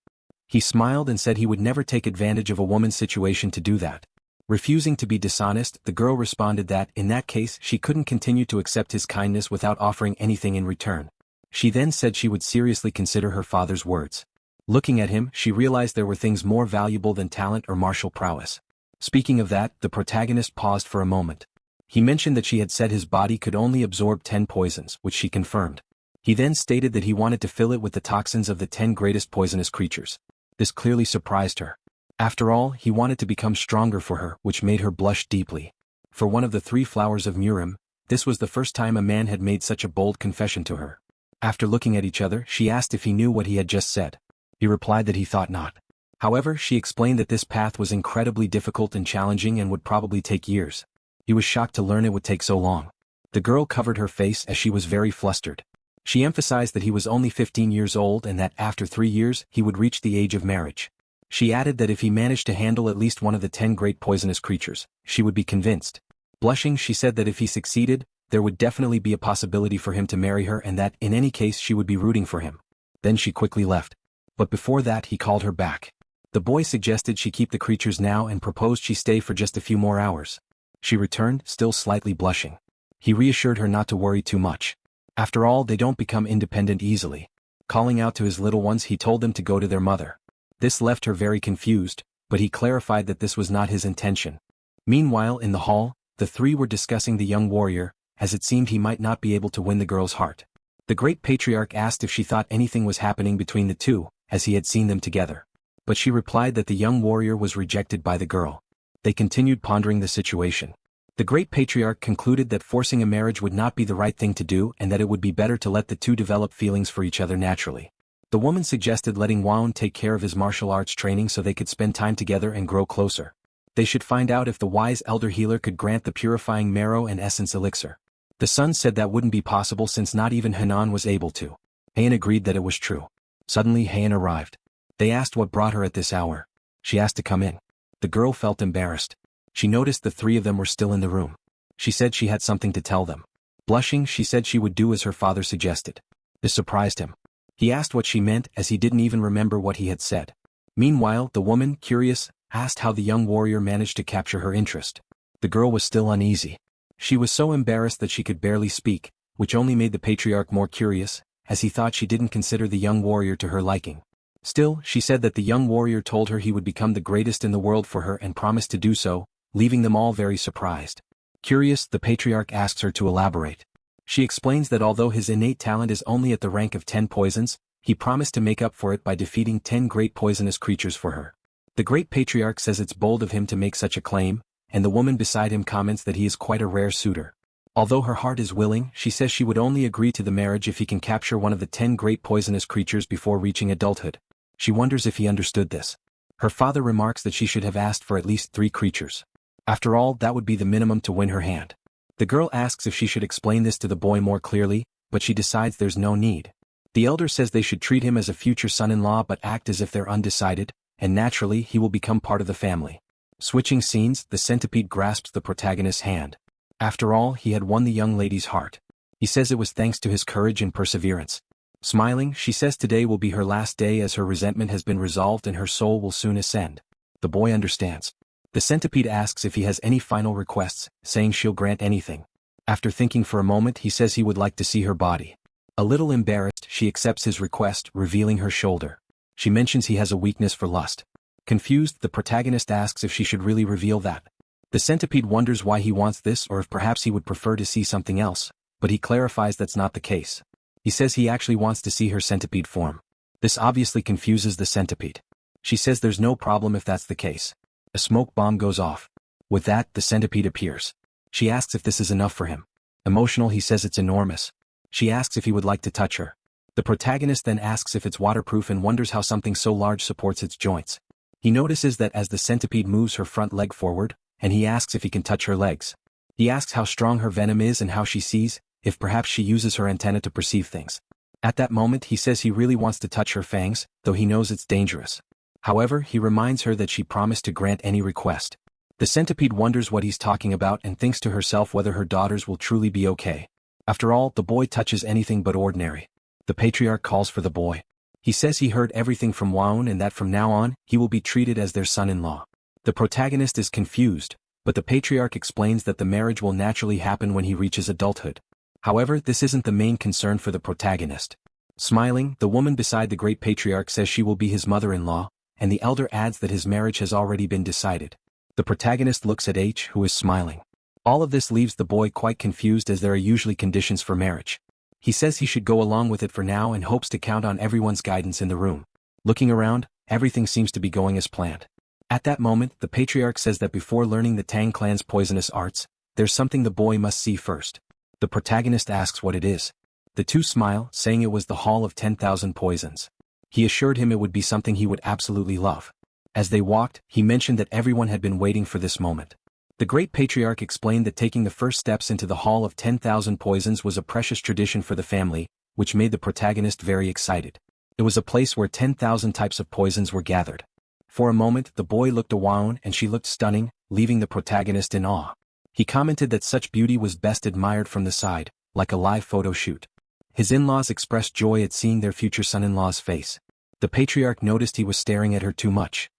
He smiled and said he would never take advantage of a woman's situation to do that. Refusing to be dishonest, the girl responded that, in that case, she couldn't continue to accept his kindness without offering anything in return. She then said she would seriously consider her father's words. Looking at him, she realized there were things more valuable than talent or martial prowess. Speaking of that, the protagonist paused for a moment. He mentioned that she had said his body could only absorb 10 poisons, which she confirmed. He then stated that he wanted to fill it with the toxins of the 10 greatest poisonous creatures. This clearly surprised her. After all, he wanted to become stronger for her, which made her blush deeply. For one of the 3 flowers of Murim, this was the first time a man had made such a bold confession to her. After looking at each other, she asked if he knew what he had just said. He replied that he thought not. However, she explained that this path was incredibly difficult and challenging and would probably take years. He was shocked to learn it would take so long. The girl covered her face as she was very flustered. She emphasized that he was only 15 years old and that after 3 years he would reach the age of marriage. She added that if he managed to handle at least one of the 10 great poisonous creatures, she would be convinced. Blushing, she said that if he succeeded, there would definitely be a possibility for him to marry her and that, in any case, she would be rooting for him. Then she quickly left. But before that, he called her back. The boy suggested she keep the creatures now and proposed she stay for just a few more hours. She returned, still slightly blushing. He reassured her not to worry too much. After all, they don't become independent easily. Calling out to his little ones, he told them to go to their mother. This left her very confused, but he clarified that this was not his intention. Meanwhile in the hall, the three were discussing the young warrior, as it seemed he might not be able to win the girl's heart. The great patriarch asked if she thought anything was happening between the two, as he had seen them together. But she replied that the young warrior was rejected by the girl. They continued pondering the situation. The great patriarch concluded that forcing a marriage would not be the right thing to do and that it would be better to let the two develop feelings for each other naturally. The woman suggested letting Waon take care of his martial arts training so they could spend time together and grow closer. They should find out if the wise elder healer could grant the purifying marrow and essence elixir. The son said that wouldn't be possible since not even Hanan was able to. Hayan agreed that it was true. Suddenly Hayan arrived. They asked what brought her at this hour. She asked to come in. The girl felt embarrassed. She noticed the three of them were still in the room. She said she had something to tell them. Blushing, she said she would do as her father suggested. This surprised him. He asked what she meant as he didn't even remember what he had said. Meanwhile, the woman, curious, asked how the young warrior managed to capture her interest. The girl was still uneasy. She was so embarrassed that she could barely speak, which only made the patriarch more curious, as he thought she didn't consider the young warrior to her liking. Still, she said that the young warrior told her he would become the greatest in the world for her and promised to do so, leaving them all very surprised. Curious, the patriarch asks her to elaborate. She explains that although his innate talent is only at the rank of 10 poisons, he promised to make up for it by defeating 10 great poisonous creatures for her. The great patriarch says it's bold of him to make such a claim, and the woman beside him comments that he is quite a rare suitor. Although her heart is willing, she says she would only agree to the marriage if he can capture one of the 10 great poisonous creatures before reaching adulthood. She wonders if he understood this. Her father remarks that she should have asked for at least 3 creatures. After all, that would be the minimum to win her hand. The girl asks if she should explain this to the boy more clearly, but she decides there's no need. The elder says they should treat him as a future son-in-law but act as if they're undecided, and naturally he will become part of the family. Switching scenes, the centipede grasps the protagonist's hand. After all, he had won the young lady's heart. He says it was thanks to his courage and perseverance. Smiling, she says today will be her last day as her resentment has been resolved and her soul will soon ascend. The boy understands. The centipede asks if he has any final requests, saying she'll grant anything. After thinking for a moment, he says he would like to see her body. A little embarrassed, she accepts his request, revealing her shoulder. She mentions he has a weakness for lust. Confused, the protagonist asks if she should really reveal that. The centipede wonders why he wants this or if perhaps he would prefer to see something else, but he clarifies that's not the case. He says he actually wants to see her centipede form. This obviously confuses the centipede. She says there's no problem if that's the case. A smoke bomb goes off. With that, the centipede appears. She asks if this is enough for him. Emotional, he says it's enormous. She asks if he would like to touch her. The protagonist then asks if it's waterproof and wonders how something so large supports its joints. He notices that as the centipede moves her front leg forward, and he asks if he can touch her legs. He asks how strong her venom is and how she sees, if perhaps she uses her antenna to perceive things. At that moment he says he really wants to touch her fangs, though he knows it's dangerous. However, he reminds her that she promised to grant any request. The centipede wonders what he's talking about and thinks to herself whether her daughters will truly be okay. After all, the boy touches anything but ordinary. The patriarch calls for the boy. He says he heard everything from Waon and that from now on, he will be treated as their son-in-law. The protagonist is confused, but the patriarch explains that the marriage will naturally happen when he reaches adulthood. However, this isn't the main concern for the protagonist. Smiling, the woman beside the great patriarch says she will be his mother-in-law, and the elder adds that his marriage has already been decided. The protagonist looks at H, who is smiling. All of this leaves the boy quite confused as there are usually conditions for marriage. He says he should go along with it for now and hopes to count on everyone's guidance in the room. Looking around, everything seems to be going as planned. At that moment, the patriarch says that before learning the Tang clan's poisonous arts, there's something the boy must see first. The protagonist asks what it is. The two smile, saying it was the Hall of 10,000 Poisons. He assured him it would be something he would absolutely love. As they walked, he mentioned that everyone had been waiting for this moment. The great patriarch explained that taking the first steps into the Hall of 10,000 Poisons was a precious tradition for the family, which made the protagonist very excited. It was a place where 10,000 types of poisons were gathered. For a moment, the boy looked at Waon and she looked stunning, leaving the protagonist in awe. He commented that such beauty was best admired from the side, like a live photo shoot. His in-laws expressed joy at seeing their future son-in-law's face. The patriarch noticed he was staring at her too much.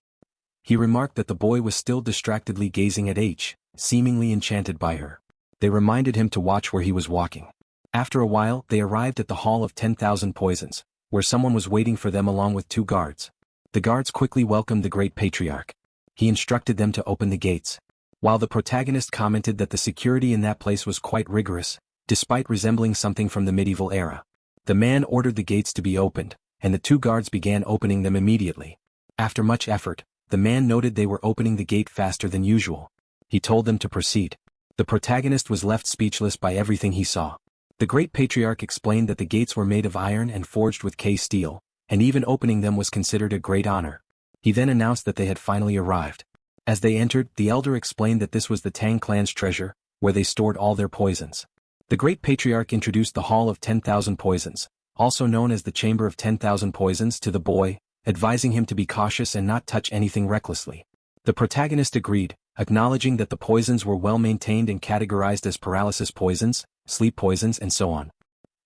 He remarked that the boy was still distractedly gazing at H, seemingly enchanted by her. They reminded him to watch where he was walking. After a while, they arrived at the Hall of 10,000 Poisons, where someone was waiting for them along with 2 guards. The guards quickly welcomed the great patriarch. He instructed them to open the gates. While the protagonist commented that the security in that place was quite rigorous, despite resembling something from the medieval era. The man ordered the gates to be opened, and the two guards began opening them immediately. After much effort, the man noted they were opening the gate faster than usual. He told them to proceed. The protagonist was left speechless by everything he saw. The great patriarch explained that the gates were made of iron and forged with steel, and even opening them was considered a great honor. He then announced that they had finally arrived. As they entered, the elder explained that this was the Tang clan's treasure, where they stored all their poisons. The great patriarch introduced the Hall of 10,000 Poisons, also known as the Chamber of 10,000 Poisons, to the boy, advising him to be cautious and not touch anything recklessly. The protagonist agreed, acknowledging that the poisons were well maintained and categorized as paralysis poisons, sleep poisons, and so on.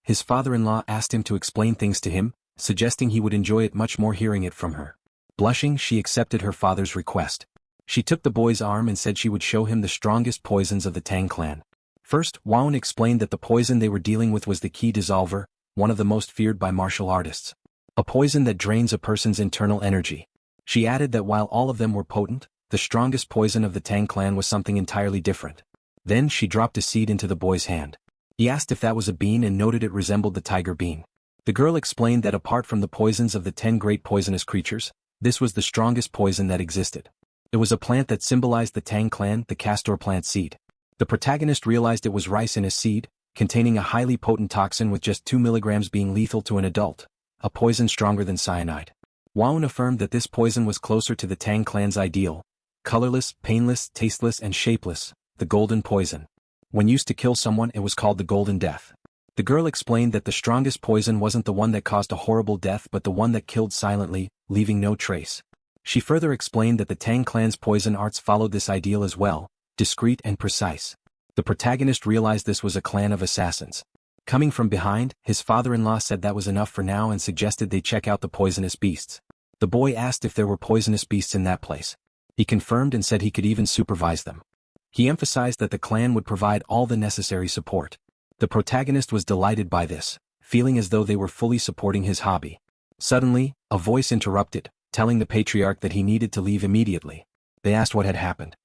His father-in-law asked him to explain things to him, suggesting he would enjoy it much more hearing it from her. Blushing, she accepted her father's request. She took the boy's arm and said she would show him the strongest poisons of the Tang clan. First, Waun explained that the poison they were dealing with was the Ki Dissolver, one of the most feared by martial artists. A poison that drains a person's internal energy. She added that while all of them were potent, the strongest poison of the Tang clan was something entirely different. Then she dropped a seed into the boy's hand. He asked if that was a bean and noted it resembled the tiger bean. The girl explained that apart from the poisons of the 10 great poisonous creatures, this was the strongest poison that existed. It was a plant that symbolized the Tang clan, the castor plant seed. The protagonist realized it was rice in a seed, containing a highly potent toxin with just 2 milligrams being lethal to an adult, a poison stronger than cyanide. Waun affirmed that this poison was closer to the Tang clan's ideal, colorless, painless, tasteless and shapeless, the golden poison. When used to kill someone, it was called the golden death. The girl explained that the strongest poison wasn't the one that caused a horrible death but the one that killed silently, leaving no trace. She further explained that the Tang clan's poison arts followed this ideal as well, discreet and precise. The protagonist realized this was a clan of assassins. Coming from behind, his father-in-law said that was enough for now and suggested they check out the poisonous beasts. The boy asked if there were poisonous beasts in that place. He confirmed and said he could even supervise them. He emphasized that the clan would provide all the necessary support. The protagonist was delighted by this, feeling as though they were fully supporting his hobby. Suddenly, a voice interrupted, telling the patriarch that he needed to leave immediately. They asked what had happened.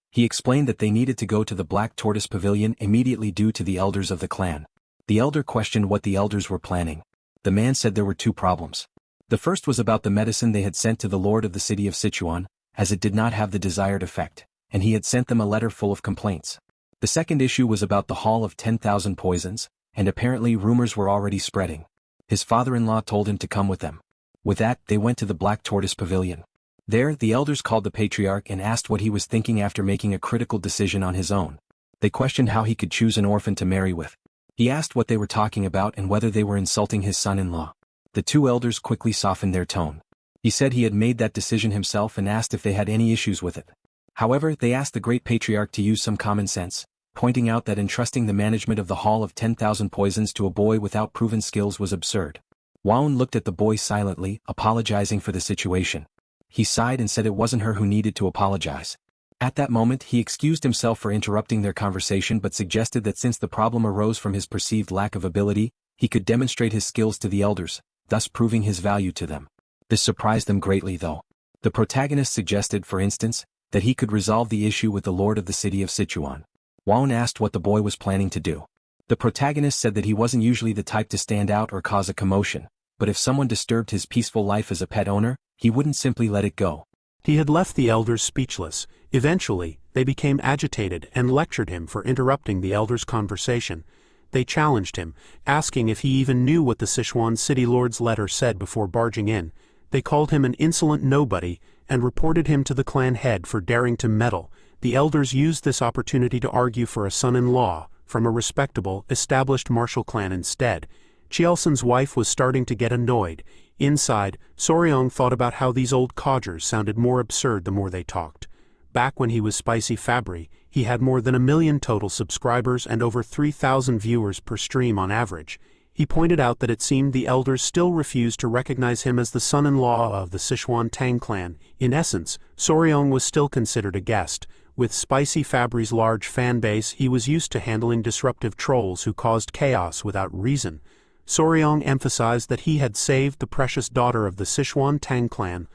He explained that they needed to go to the Black Tortoise Pavilion immediately due to the elders of the clan. The elder questioned what the elders were planning. The man said there were two problems. The first was about the medicine they had sent to the lord of the city of Sichuan, as it did not have the desired effect, and he had sent them a letter full of complaints. The second issue was about the Hall of 10,000 Poisons, and apparently rumors were already spreading. His father-in-law told him to come with them. With that, they went to the Black Tortoise Pavilion. There, the elders called the patriarch and asked what he was thinking after making a critical decision on his own. They questioned how he could choose an orphan to marry with. He asked what they were talking about and whether they were insulting his son-in-law. The two elders quickly softened their tone. He said he had made that decision himself and asked if they had any issues with it. However, they asked the great patriarch to use some common sense, pointing out that entrusting the management of the Hall of 10,000 Poisons to a boy without proven skills was absurd. Waun looked at the boy silently, apologizing for the situation. He sighed and said it wasn't her who needed to apologize. At that moment he excused himself for interrupting their conversation but suggested that since the problem arose from his perceived lack of ability, he could demonstrate his skills to the elders, thus proving his value to them. This surprised them greatly though. The protagonist suggested, for instance, that he could resolve the issue with the lord of the city of Sichuan. Waun asked what the boy was planning to do. The protagonist said that he wasn't usually the type to stand out or cause a commotion, but if someone disturbed his peaceful life as a pet owner, he wouldn't simply let it go. He had left the elders speechless. Eventually, they became agitated and lectured him for interrupting the elders' conversation. They challenged him, asking if he even knew what the Sichuan city lord's letter said before barging in. They called him an insolent nobody and reported him to the clan head for daring to meddle. The elders used this opportunity to argue for a son-in-law from a respectable, established martial clan instead. Chielsen's wife was starting to get annoyed. Inside, Soryong thought about how these old codgers sounded more absurd the more they talked. Back when he was Spicy Fabry, he had more than 1 million total subscribers and over 3,000 viewers per stream on average. He pointed out that it seemed the elders still refused to recognize him as the son-in-law of the Sichuan Tang clan. In essence, Soryong was still considered a guest. With Spicy Fabry's large fan base, he was used to handling disruptive trolls who caused chaos without reason. Soryong emphasized that he had saved the precious daughter of the Sichuan Tang clan.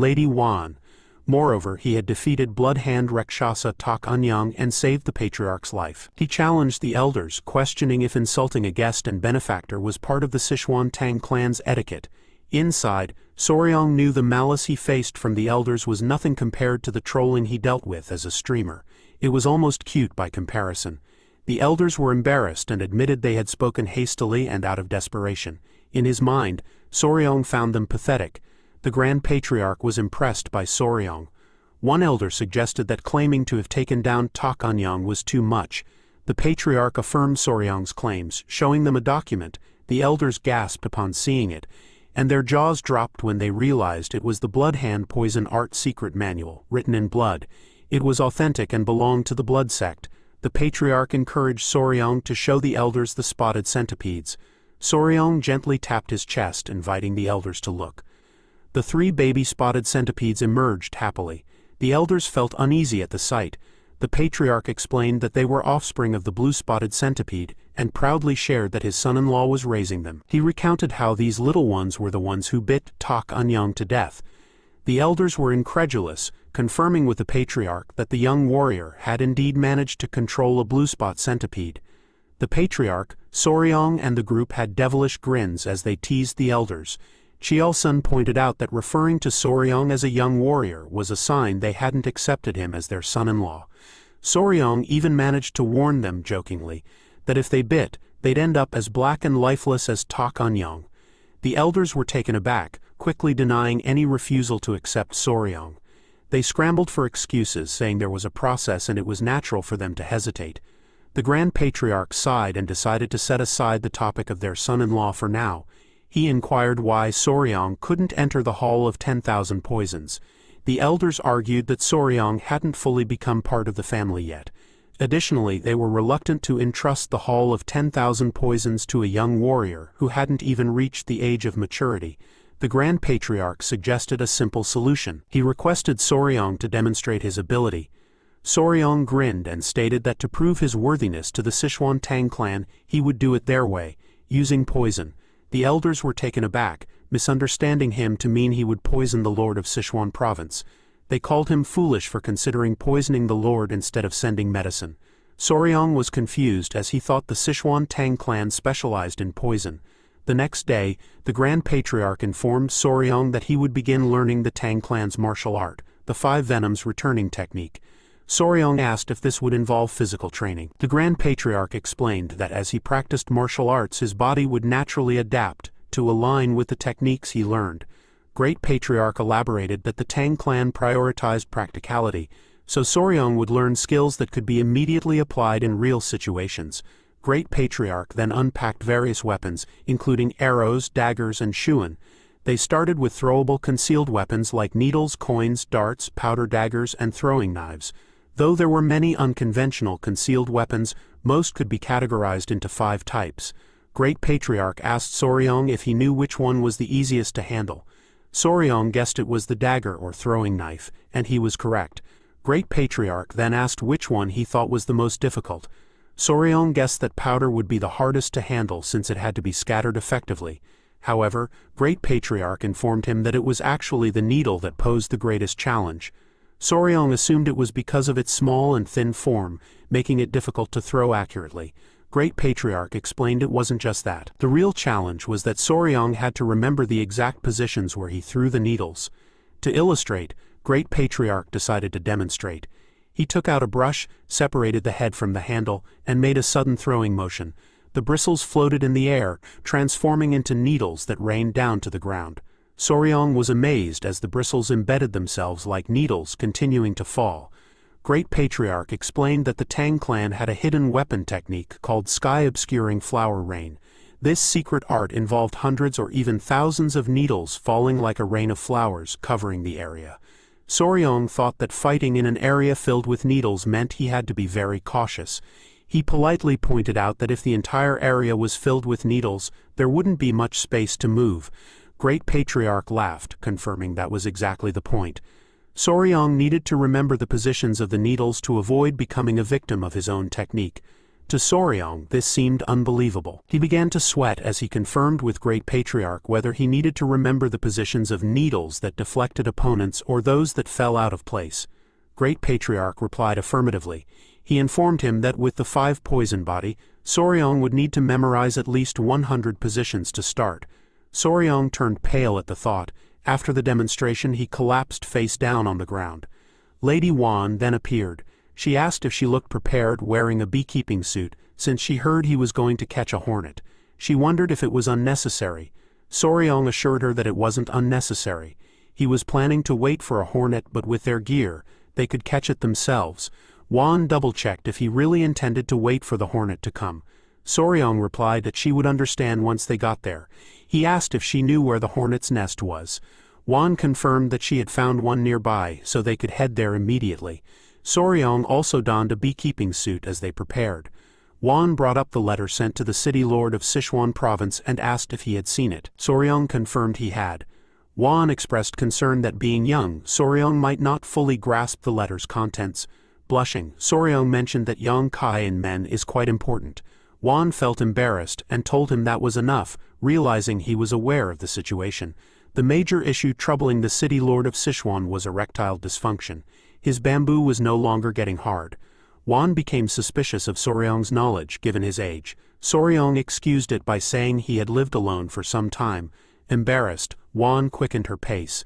Lady Wan. Moreover, he had defeated Bloodhand Rakshasa Tak Anyang and saved the patriarch's life. He challenged the elders, questioning if insulting a guest and benefactor was part of the Sichuan Tang clan's etiquette. Inside, Soryong knew the malice he faced from the elders was nothing compared to the trolling he dealt with as a streamer. It was almost cute by comparison. The elders were embarrassed and admitted they had spoken hastily and out of desperation. In his mind, Soryong found them pathetic. The Grand Patriarch was impressed by Soryong. One elder suggested that claiming to have taken down Tak Anyang was too much. The Patriarch affirmed Soryong's claims, showing them a document. The elders gasped upon seeing it, and their jaws dropped when they realized it was the Bloodhand Poison Art Secret Manual, written in blood. It was authentic and belonged to the Blood Sect. The Patriarch encouraged Soryong to show the elders the spotted centipedes. Soryong gently tapped his chest, inviting the elders to look. The 3 baby spotted centipedes emerged happily. The elders felt uneasy at the sight. The Patriarch explained that they were offspring of the blue-spotted centipede, and proudly shared that his son-in-law was raising them. He recounted how these little ones were the ones who bit Tak Anyang to death. The elders were incredulous, confirming with the Patriarch that the young warrior had indeed managed to control a blue-spot centipede. The Patriarch, Soryong and the group had devilish grins as they teased the elders. Chiel-sun pointed out that referring to Soryong as a young warrior was a sign they hadn't accepted him as their son-in-law. Soryong even managed to warn them jokingly that if they bit, they'd end up as black and lifeless as Tak Anyang. The elders were taken aback, quickly denying any refusal to accept Soryong. They scrambled for excuses, saying there was a process and it was natural for them to hesitate. The Grand Patriarch sighed and decided to set aside the topic of their son-in-law for now. He inquired why Soryong couldn't enter the Hall of 10,000 Poisons. The elders argued that Soryong hadn't fully become part of the family yet. Additionally, they were reluctant to entrust the Hall of 10,000 Poisons to a young warrior who hadn't even reached the age of maturity. The Grand Patriarch suggested a simple solution. He requested Soryong to demonstrate his ability. Soryong grinned and stated that to prove his worthiness to the Sichuan Tang clan, he would do it their way, using poison. The elders were taken aback, misunderstanding him to mean he would poison the Lord of Sichuan Province. They called him foolish for considering poisoning the Lord instead of sending medicine. Soryong was confused as he thought the Sichuan Tang clan specialized in poison. The next day, the Grand Patriarch informed Soryong that he would begin learning the Tang clan's martial art, the 5 Venoms returning technique. Soryong asked if this would involve physical training. The Grand Patriarch explained that as he practiced martial arts, his body would naturally adapt to align with the techniques he learned. Great Patriarch elaborated that the Tang clan prioritized practicality, so Soryong would learn skills that could be immediately applied in real situations. Great Patriarch then unpacked various weapons, including arrows, daggers, and shuan. They started with throwable concealed weapons like needles, coins, darts, powder daggers, and throwing knives. Though there were many unconventional concealed weapons, most could be categorized into 5 types. Great Patriarch asked Soryong if he knew which one was the easiest to handle. Soryong guessed it was the dagger or throwing knife, and he was correct. Great Patriarch then asked which one he thought was the most difficult. Soryong guessed that powder would be the hardest to handle since it had to be scattered effectively. However, Great Patriarch informed him that it was actually the needle that posed the greatest challenge. Soryong assumed it was because of its small and thin form, making it difficult to throw accurately. Great Patriarch explained it wasn't just that. The real challenge was that Soryong had to remember the exact positions where he threw the needles. To illustrate, Great Patriarch decided to demonstrate. He took out a brush, separated the head from the handle, and made a sudden throwing motion. The bristles floated in the air, transforming into needles that rained down to the ground. Soryong was amazed as the bristles embedded themselves like needles, continuing to fall. Great Patriarch explained that the Tang clan had a hidden weapon technique called sky-obscuring flower rain. This secret art involved hundreds or even thousands of needles falling like a rain of flowers, covering the area. Soryong thought that fighting in an area filled with needles meant he had to be very cautious. He politely pointed out that if the entire area was filled with needles, there wouldn't be much space to move. Great Patriarch laughed, confirming that was exactly the point. Soryong needed to remember the positions of the needles to avoid becoming a victim of his own technique. To Soryong, this seemed unbelievable. He began to sweat as he confirmed with Great Patriarch whether he needed to remember the positions of needles that deflected opponents or those that fell out of place. Great Patriarch replied affirmatively. He informed him that with the 5 poison body, Soryong would need to memorize at least 100 positions to start. Soryong turned pale at the thought. After the demonstration, he collapsed face down on the ground. Lady Wan then appeared. She asked if she looked prepared wearing a beekeeping suit, since she heard he was going to catch a hornet. She wondered if it was unnecessary. Soryong assured her that it wasn't unnecessary. He was planning to wait for a hornet, but with their gear, they could catch it themselves. Wan double-checked if he really intended to wait for the hornet to come. Soryong replied that she would understand once they got there. He asked if she knew where the hornet's nest was. Wan confirmed that she had found one nearby, so they could head there immediately. Soryong also donned a beekeeping suit as they prepared. Wan brought up the letter sent to the city lord of Sichuan province and asked if he had seen it. Soryong confirmed he had. Wan expressed concern that being young, Soryong might not fully grasp the letter's contents. Blushing, Soryong mentioned that young Kai in men is quite important. Wan felt embarrassed and told him that was enough, realizing he was aware of the situation. The major issue troubling the city lord of Sichuan was erectile dysfunction. His bamboo was no longer getting hard. Wan became suspicious of Soryong's knowledge, given his age. Soryong excused it by saying he had lived alone for some time. Embarrassed, Wan quickened her pace.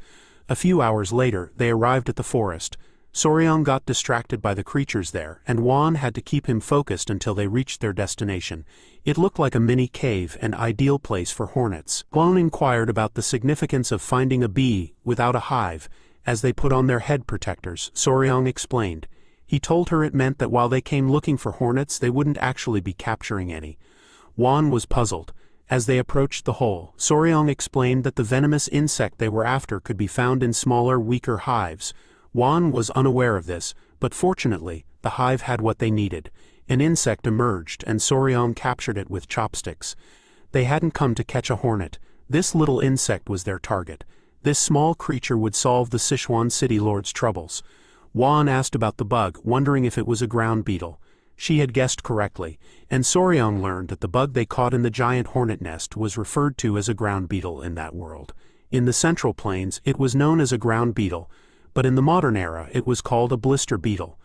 A few hours later, they arrived at the forest. Soryong got distracted by the creatures there, and Wan had to keep him focused until they reached their destination. It looked like a mini cave, an ideal place for hornets. Wan inquired about the significance of finding a bee without a hive. As they put on their head protectors, Soryong explained. He told her it meant that while they came looking for hornets, they wouldn't actually be capturing any. Wan was puzzled. As they approached the hole, Soryong explained that the venomous insect they were after could be found in smaller, weaker hives. Wan was unaware of this, but fortunately, the hive had what they needed. An insect emerged, and Soryong captured it with chopsticks. They hadn't come to catch a hornet. This little insect was their target. This small creature would solve the Sichuan city lord's troubles. Wan asked about the bug, wondering if it was a ground beetle. She had guessed correctly, and Soryong learned that the bug they caught in the giant hornet nest was referred to as a ground beetle in that world. In the Central Plains, it was known as a ground beetle, but in the modern era, it was called a blister beetle.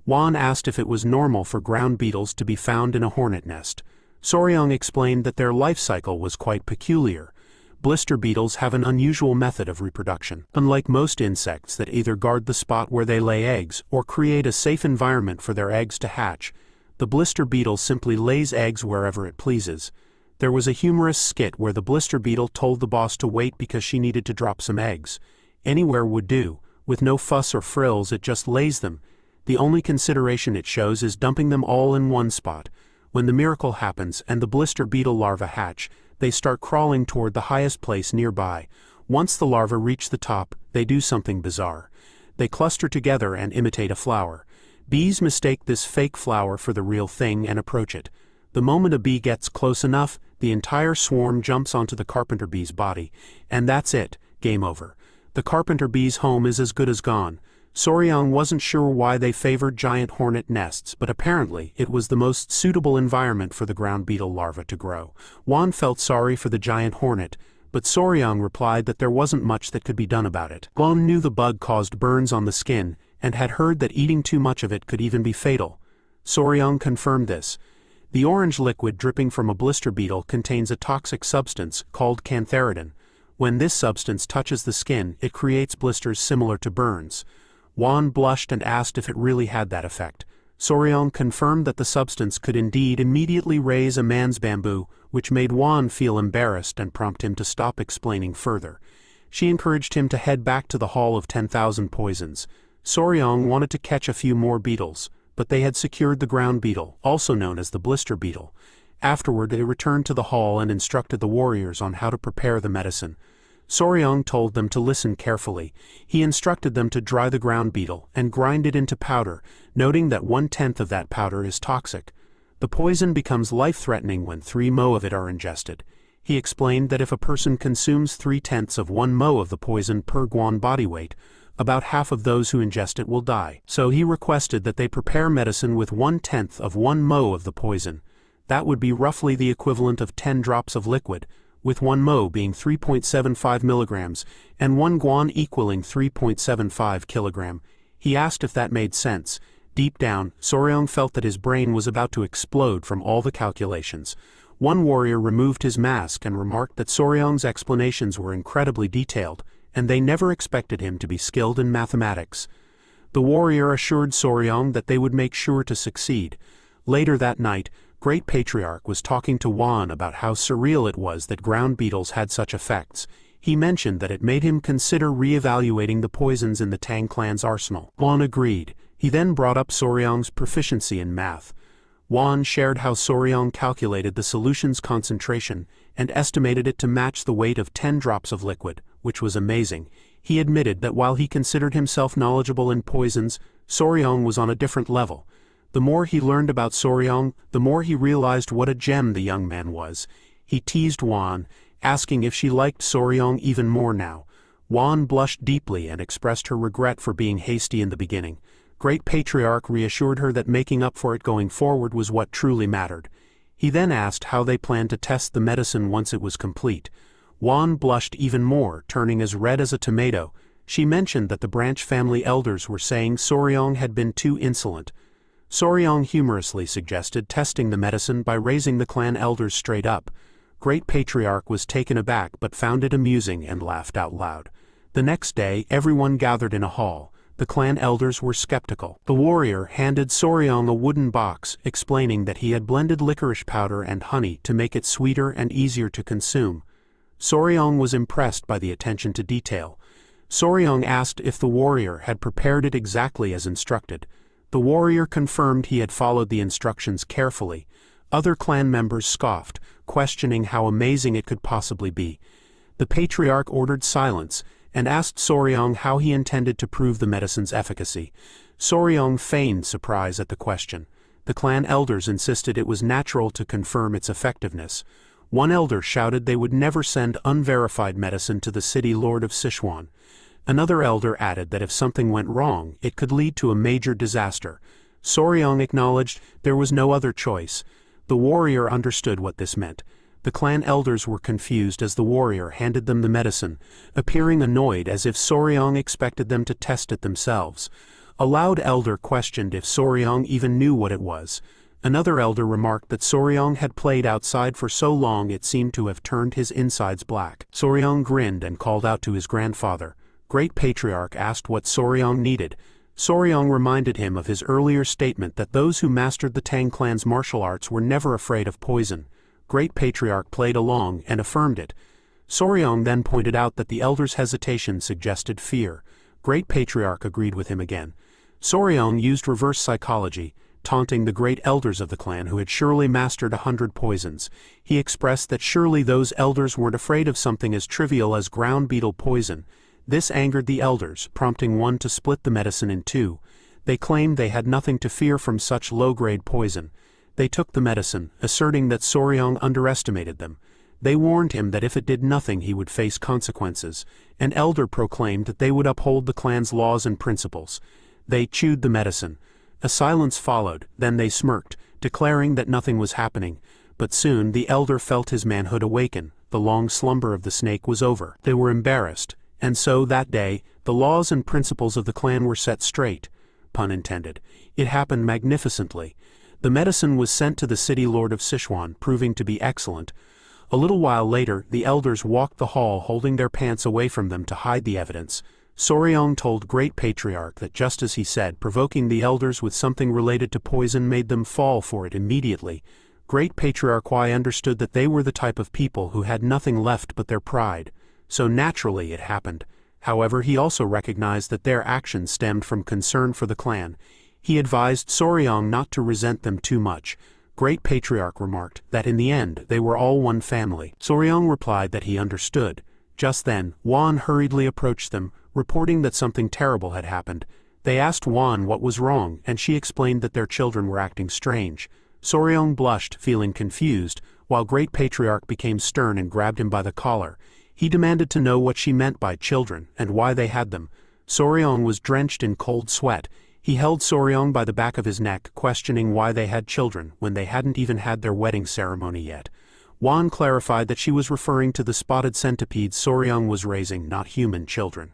Wan asked if it was normal for ground beetles to be found in a hornet nest. Soryong explained that their life cycle was quite peculiar. Blister beetles have an unusual method of reproduction. Unlike most insects that either guard the spot where they lay eggs or create a safe environment for their eggs to hatch, the blister beetle simply lays eggs wherever it pleases. There was a humorous skit where the blister beetle told the boss to wait because she needed to drop some eggs. Anywhere would do. With no fuss or frills, it just lays them. The only consideration it shows is dumping them all in one spot. When the miracle happens and the blister beetle larvae hatch, they start crawling toward the highest place nearby. Once the larvae reach the top, they do something bizarre. They cluster together and imitate a flower. Bees mistake this fake flower for the real thing and approach it. The moment a bee gets close enough, the entire swarm jumps onto the carpenter bee's body. And that's it, game over. The carpenter bee's home is as good as gone. Soryong wasn't sure why they favored giant hornet nests, but apparently it was the most suitable environment for the ground beetle larva to grow. Wan felt sorry for the giant hornet, but Soryong replied that there wasn't much that could be done about it. Wan knew the bug caused burns on the skin, and had heard that eating too much of it could even be fatal. Soryong confirmed this. The orange liquid dripping from a blister beetle contains a toxic substance called cantharidin. When this substance touches the skin, it creates blisters similar to burns. Wan blushed and asked if it really had that effect. Soryong confirmed that the substance could indeed immediately raise a man's bamboo, which made Wan feel embarrassed and prompt him to stop explaining further. She encouraged him to head back to the Hall of 10,000 Poisons. Soryong wanted to catch a few more beetles, but they had secured the ground beetle, also known as the blister beetle. Afterward, they returned to the hall and instructed the warriors on how to prepare the medicine. Soryong told them to listen carefully. He instructed them to dry the ground beetle and grind it into powder, noting that 1/10 of that powder is toxic. The poison becomes life-threatening when 3 mo of it are ingested. He explained that if a person consumes 3/10 of 1 mo of the poison per guan body weight, About half of those who ingest it will die. So he requested that they prepare medicine with 1/10 of 1 mo of the poison. That would be roughly the equivalent of 10 drops of liquid, with 1 mo being 3.75 milligrams, and 1 guan equaling 3.75 kilogram. He asked if that made sense. Deep down, Soryong felt that his brain was about to explode from all the calculations. One warrior removed his mask and remarked that Soryong's explanations were incredibly detailed, and they never expected him to be skilled in mathematics. The warrior assured Soryong that they would make sure to succeed. Later that night, Great Patriarch was talking to Wan about how surreal it was that ground beetles had such effects. He mentioned that it made him consider re-evaluating the poisons in the Tang clan's arsenal. Wan agreed. He then brought up Soryong's proficiency in math. Wan shared how Soryong calculated the solution's concentration and estimated it to match the weight of 10 drops of liquid, which was amazing. He admitted that while he considered himself knowledgeable in poisons, Soryong was on a different level. The more he learned about Soryong, the more he realized what a gem the young man was. He teased Wan, asking if she liked Soryong even more now. Wan blushed deeply and expressed her regret for being hasty in the beginning. Great Patriarch reassured her that making up for it going forward was what truly mattered. He then asked how they planned to test the medicine once it was complete. Wan blushed even more, turning as red as a tomato. She mentioned that the branch family elders were saying Soryong had been too insolent. Soryong humorously suggested testing the medicine by raising the clan elders straight up. Great Patriarch was taken aback but found it amusing and laughed out loud. The next day, everyone gathered in a hall. The clan elders were skeptical. The warrior handed Soryong a wooden box, explaining that he had blended licorice powder and honey to make it sweeter and easier to consume. Soryong was impressed by the attention to detail. Soryong asked if the warrior had prepared it exactly as instructed. The warrior confirmed he had followed the instructions carefully. Other clan members scoffed, questioning how amazing it could possibly be. The patriarch ordered silence and asked Soryong how he intended to prove the medicine's efficacy. Soryong feigned surprise at the question. The clan elders insisted it was natural to confirm its effectiveness. One elder shouted they would never send unverified medicine to the city lord of Sichuan. Another elder added that if something went wrong, it could lead to a major disaster. Soryong acknowledged there was no other choice. The warrior understood what this meant. The clan elders were confused as the warrior handed them the medicine, appearing annoyed as if Soryong expected them to test it themselves. A loud elder questioned if Soryong even knew what it was. Another elder remarked that Soryong had played outside for so long it seemed to have turned his insides black. Soryong grinned and called out to his grandfather. Great Patriarch asked what Soryong needed. Soryong reminded him of his earlier statement that those who mastered the Tang clan's martial arts were never afraid of poison. Great Patriarch played along and affirmed it. Soryong then pointed out that the elder's hesitation suggested fear. Great Patriarch agreed with him again. Soryong used reverse psychology, taunting the great elders of the clan who had surely mastered 100 poisons. He expressed that surely those elders weren't afraid of something as trivial as ground beetle poison. This angered the elders, prompting one to split the medicine in two. They claimed they had nothing to fear from such low-grade poison. They took the medicine, asserting that Soryong underestimated them. They warned him that if it did nothing he would face consequences. An elder proclaimed that they would uphold the clan's laws and principles. They chewed the medicine. A silence followed, then they smirked, declaring that nothing was happening. But soon the elder felt his manhood awaken. The long slumber of the snake was over. They were embarrassed. And so, that day, the laws and principles of the clan were set straight. Pun intended. It happened magnificently. The medicine was sent to the city lord of Sichuan, proving to be excellent. A little while later, the elders walked the hall holding their pants away from them to hide the evidence. Soryong told Great Patriarch that just as he said, provoking the elders with something related to poison made them fall for it immediately. Great Patriarch understood that they were the type of people who had nothing left but their pride. So naturally it happened. However, he also recognized that their actions stemmed from concern for the clan. He advised Soryong not to resent them too much. Great Patriarch remarked that in the end they were all one family. Soryong replied that he understood. Just then, Wan hurriedly approached them, reporting that something terrible had happened. They asked Wan what was wrong, and she explained that their children were acting strange. Soryong blushed, feeling confused, while Great Patriarch became stern and grabbed him by the collar. He demanded to know what she meant by children and why they had them. Soryong was drenched in cold sweat. He held Soryong by the back of his neck, questioning why they had children when they hadn't even had their wedding ceremony yet. Wan clarified that she was referring to the spotted centipedes Soryong was raising, not human children.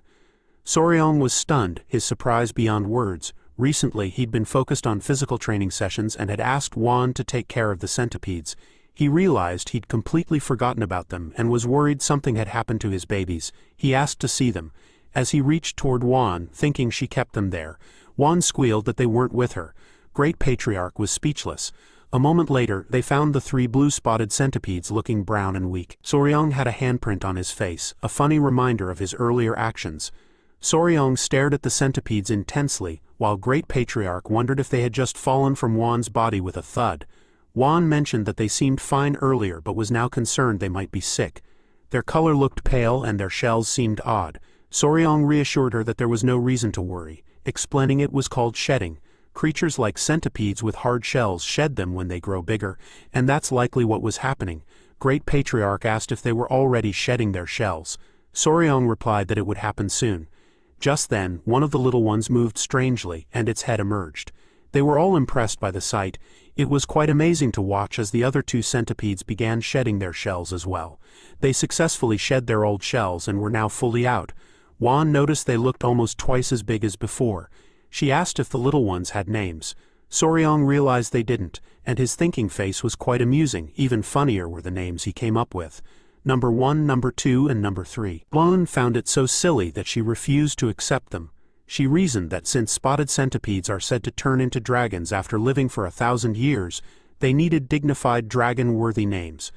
Soryong was stunned, his surprise beyond words. Recently he'd been focused on physical training sessions and had asked Wan to take care of the centipedes. He realized he'd completely forgotten about them and was worried something had happened to his babies. He asked to see them. As he reached toward Wan, thinking she kept them there, Wan squealed that they weren't with her. Great Patriarch was speechless. A moment later, they found the 3 blue-spotted centipedes looking brown and weak. Soryong had a handprint on his face, a funny reminder of his earlier actions. Soryong stared at the centipedes intensely, while Great Patriarch wondered if they had just fallen from Wan's body with a thud. Wan mentioned that they seemed fine earlier but was now concerned they might be sick. Their color looked pale and their shells seemed odd. Soryong reassured her that there was no reason to worry, explaining it was called shedding. Creatures like centipedes with hard shells shed them when they grow bigger, and that's likely what was happening. Great Patriarch asked if they were already shedding their shells. Soryong replied that it would happen soon. Just then, one of the little ones moved strangely, and its head emerged. They were all impressed by the sight. It was quite amazing to watch as the other 2 centipedes began shedding their shells as well. They successfully shed their old shells and were now fully out. Wan noticed they looked almost twice as big as before. She asked if the little ones had names. Soryong realized they didn't, and his thinking face was quite amusing. Even funnier were the names he came up with. Number 1, Number 2, and Number 3. Wan found it so silly that she refused to accept them. She reasoned that since spotted centipedes are said to turn into dragons after living for 1,000 years, they needed dignified dragon-worthy names.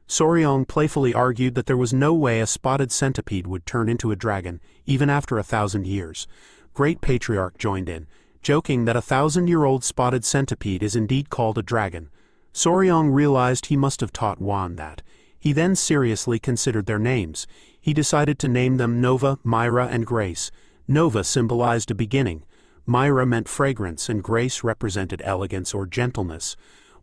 Soryong playfully argued that there was no way a spotted centipede would turn into a dragon, even after 1,000 years. Great Patriarch joined in, joking that a 1,000-year-old spotted centipede is indeed called a dragon. Soryong realized he must have taught Wan that. He then seriously considered their names. He decided to name them Nova, Myra, and Grace. Nova symbolized a beginning. Myra meant fragrance, and Grace represented elegance or gentleness.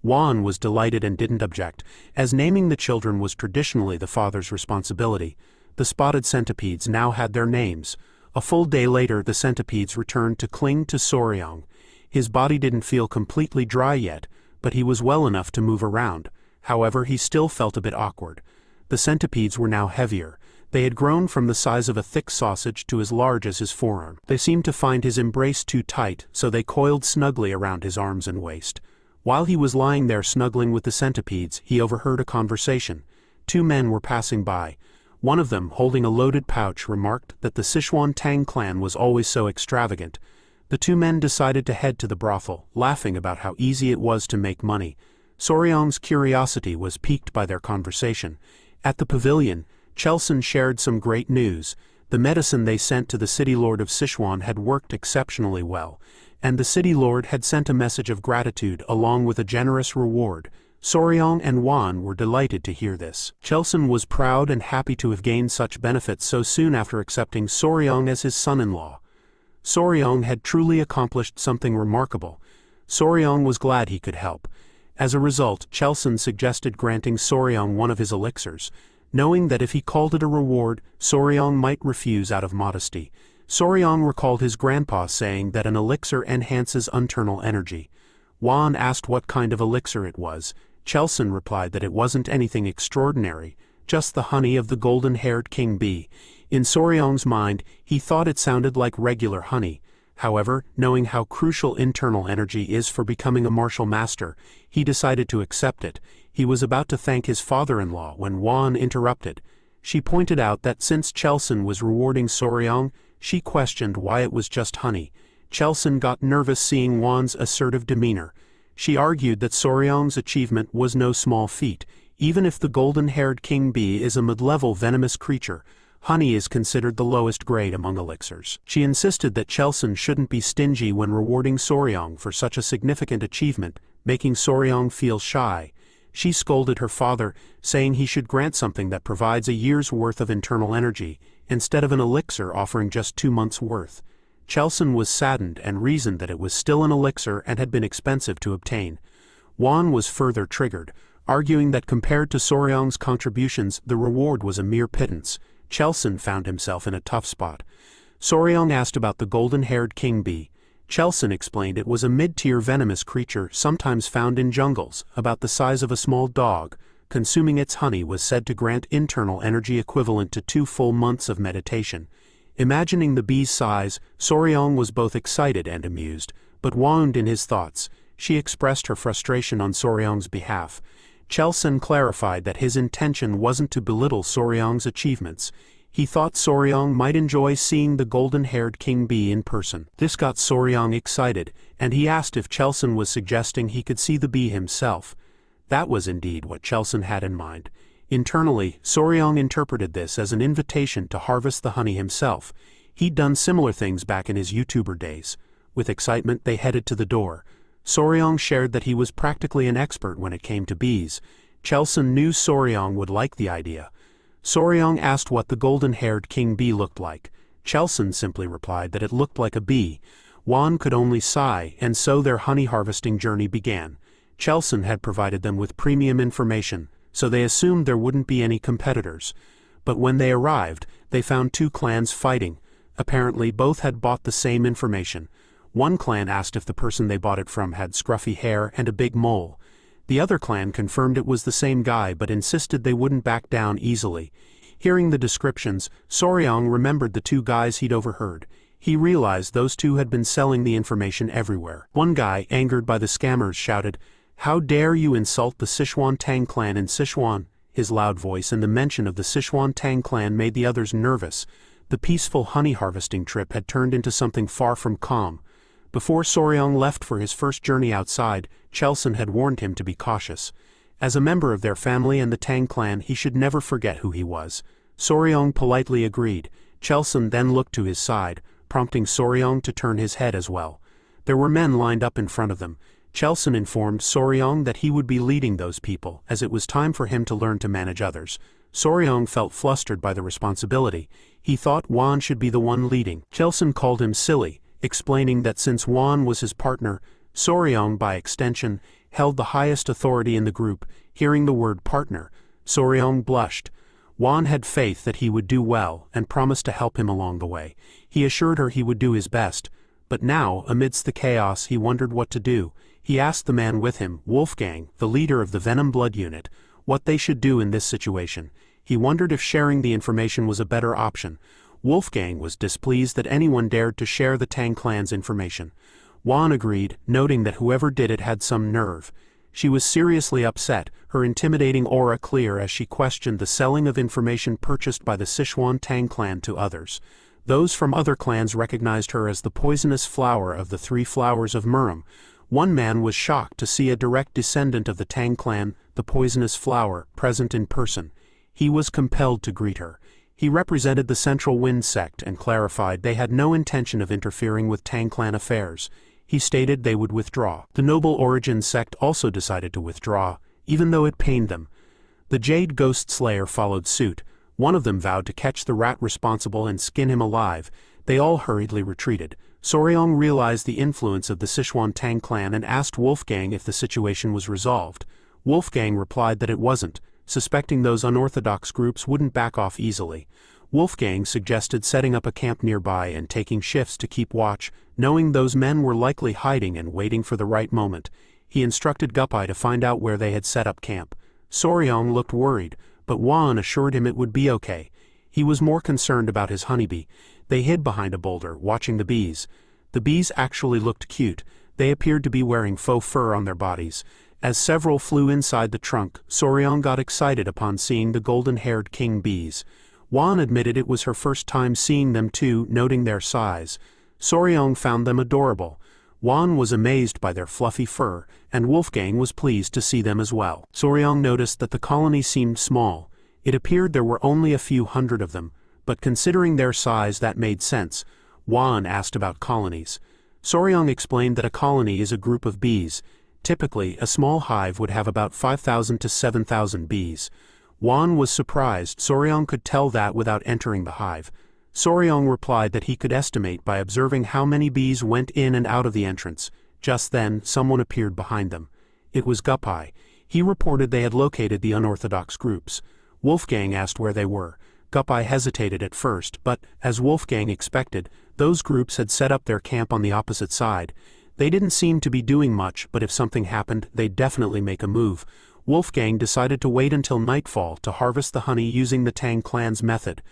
Wan was delighted and didn't object, as naming the children was traditionally the father's responsibility. The spotted centipedes now had their names. A full day later, the centipedes returned to cling to Soryong. His body didn't feel completely dry yet, but he was well enough to move around. However, he still felt a bit awkward. The centipedes were now heavier. They had grown from the size of a thick sausage to as large as his forearm. They seemed to find his embrace too tight, so they coiled snugly around his arms and waist. While he was lying there snuggling with the centipedes, he overheard a conversation. 2 men were passing by. One of them, holding a loaded pouch, remarked that the Sichuan Tang clan was always so extravagant. The 2 men decided to head to the brothel, laughing about how easy it was to make money. Soryong's curiosity was piqued by their conversation. At the pavilion, Chelson shared some great news. The medicine they sent to the city lord of Sichuan had worked exceptionally well, and the city lord had sent a message of gratitude along with a generous reward. Soryong and Wan were delighted to hear this. Chelson was proud and happy to have gained such benefits so soon after accepting Soryong as his son-in-law. Soryong had truly accomplished something remarkable. Soryong was glad he could help. As a result, Chelson suggested granting Soryong one of his elixirs, knowing that if he called it a reward, Soryong might refuse out of modesty. Soryong recalled his grandpa saying that an elixir enhances internal energy. Wan asked what kind of elixir it was. Chelson replied that it wasn't anything extraordinary, just the honey of the golden-haired king bee. In Soryong's mind, he thought it sounded like regular honey. However, knowing how crucial internal energy is for becoming a martial master, he decided to accept it. He was about to thank his father-in-law when Wan interrupted. She pointed out that since Chelson was rewarding Soryong, she questioned why it was just honey. Chelson got nervous seeing Wan's assertive demeanor. She argued that Soryong's achievement was no small feat. Even if the golden-haired king bee is a mid-level venomous creature, honey is considered the lowest grade among elixirs. She insisted that Chelson shouldn't be stingy when rewarding Soryong for such a significant achievement, making Soryong feel shy. She scolded her father, saying he should grant something that provides a year's worth of internal energy, instead of an elixir offering just 2 months' worth. Chelson was saddened and reasoned that it was still an elixir and had been expensive to obtain. Wan was further triggered, arguing that compared to Soryong's contributions, the reward was a mere pittance. Chelson found himself in a tough spot. Soryong asked about the golden-haired king bee. Chelson explained it was a mid-tier venomous creature sometimes found in jungles, about the size of a small dog. Consuming its honey was said to grant internal energy equivalent to 2 full months of meditation. Imagining the bee's size, Soryong was both excited and amused, but wound in his thoughts. She expressed her frustration on Soryong's behalf. Chelson clarified that his intention wasn't to belittle Soryong's achievements. He thought Soryong might enjoy seeing the golden-haired king bee in person. This got Soryong excited, and he asked if Chelson was suggesting he could see the bee himself. That was indeed what Chelson had in mind. Internally, Soryong interpreted this as an invitation to harvest the honey himself. He'd done similar things back in his YouTuber days. With excitement, they headed to the door. Soryong shared that he was practically an expert when it came to bees. Chelson knew Soryong would like the idea. Soryong asked what the golden-haired king bee looked like. Chelson simply replied that it looked like a bee. Juan could only sigh, and so their honey harvesting journey began. Chelson had provided them with premium information, so they assumed there wouldn't be any competitors. But when they arrived, they found 2 clans fighting. Apparently both had bought the same information. One clan asked if the person they bought it from had scruffy hair and a big mole. The other clan confirmed it was the same guy but insisted they wouldn't back down easily. Hearing the descriptions, Soryong remembered the 2 guys he'd overheard. He realized those 2 had been selling the information everywhere. One guy, angered by the scammers, shouted, "How dare you insult the Sichuan Tang clan in Sichuan?" His loud voice and the mention of the Sichuan Tang clan made the others nervous. The peaceful honey harvesting trip had turned into something far from calm. Before Soryong left for his first journey outside, Chelson had warned him to be cautious. As a member of their family and the Tang clan, he should never forget who he was. Soryong politely agreed. Chelson then looked to his side, prompting Soryong to turn his head as well. There were men lined up in front of them. Chelson informed Soryong that he would be leading those people, as it was time for him to learn to manage others. Soryong felt flustered by the responsibility. He thought Juan should be the one leading. Chelson called him silly, explaining that since Juan was his partner, Soryong, by extension, held the highest authority in the group. Hearing the word partner, Soryong blushed. Juan had faith that he would do well and promised to help him along the way. He assured her he would do his best. But now, amidst the chaos, he wondered what to do. He asked the man with him, Wolfgang, the leader of the Venom Blood Unit, what they should do in this situation. He wondered if sharing the information was a better option. Wolfgang was displeased that anyone dared to share the Tang clan's information. Juan agreed, noting that whoever did it had some nerve. She was seriously upset, her intimidating aura clear as she questioned the selling of information purchased by the Sichuan Tang clan to others. Those from other clans recognized her as the poisonous flower of the 3 flowers of Murim. One man was shocked to see a direct descendant of the Tang clan, the poisonous flower, present in person. He was compelled to greet her. He represented the Central Wind sect and clarified they had no intention of interfering with Tang clan affairs. He stated they would withdraw. The Noble Origin sect also decided to withdraw, even though it pained them. The Jade Ghost Slayer followed suit. One of them vowed to catch the rat responsible and skin him alive. They all hurriedly retreated. Soryong realized the influence of the Sichuan Tang clan and asked Wolfgang if the situation was resolved. Wolfgang replied that it wasn't, suspecting those unorthodox groups wouldn't back off easily. Wolfgang suggested setting up a camp nearby and taking shifts to keep watch, knowing those men were likely hiding and waiting for the right moment. He instructed Guppai to find out where they had set up camp. Soryong looked worried, but Juan assured him it would be okay. He was more concerned about his honeybee. They hid behind a boulder, watching the bees. The bees actually looked cute. They appeared to be wearing faux fur on their bodies. As several flew inside the trunk, Soryong got excited upon seeing the golden-haired king bees. Juan admitted it was her first time seeing them too, noting their size. Soryong found them adorable. Juan was amazed by their fluffy fur, and Wolfgang was pleased to see them as well. Soryong noticed that the colony seemed small. It appeared there were only a few hundred of them, but considering their size that made sense. Juan asked about colonies. Soryong explained that a colony is a group of bees. Typically, a small hive would have about 5,000 to 7,000 bees. Juan was surprised Soryong could tell that without entering the hive. Soryong replied that he could estimate by observing how many bees went in and out of the entrance. Just then, someone appeared behind them. It was Guppai. He reported they had located the unorthodox groups. Wolfgang asked where they were. Guppi hesitated at first, but, as Wolfgang expected, those groups had set up their camp on the opposite side. They didn't seem to be doing much, but if something happened, they'd definitely make a move. Wolfgang decided to wait until nightfall to harvest the honey using the Tang clan's method.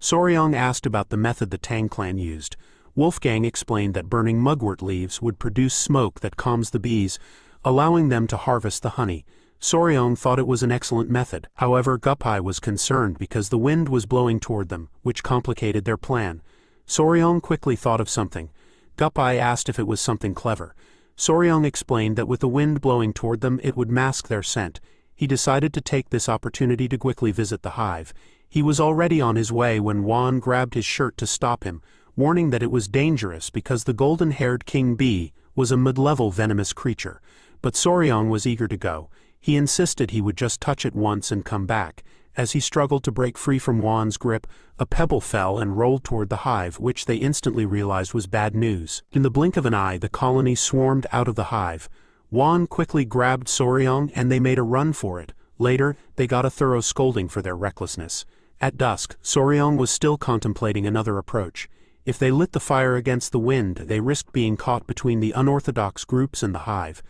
Soryong asked about the method the Tang clan used. Wolfgang explained that burning mugwort leaves would produce smoke that calms the bees, allowing them to harvest the honey. Soryong thought it was an excellent method. However, Guppi was concerned because the wind was blowing toward them, which complicated their plan. Soryong quickly thought of something. Guppi asked if it was something clever. Soryong explained that with the wind blowing toward them it would mask their scent. He decided to take this opportunity to quickly visit the hive. He was already on his way when Wan grabbed his shirt to stop him, warning that it was dangerous because the golden-haired king bee was a mid-level venomous creature. But Soryong was eager to go. He insisted he would just touch it once and come back. As he struggled to break free from Wan's grip, a pebble fell and rolled toward the hive, which they instantly realized was bad news. In the blink of an eye, the colony swarmed out of the hive. Wan quickly grabbed Soryong and they made a run for it. Later, they got a thorough scolding for their recklessness. At dusk, Soryong was still contemplating another approach. If they lit the fire against the wind, they risked being caught between the unorthodox groups and the hive.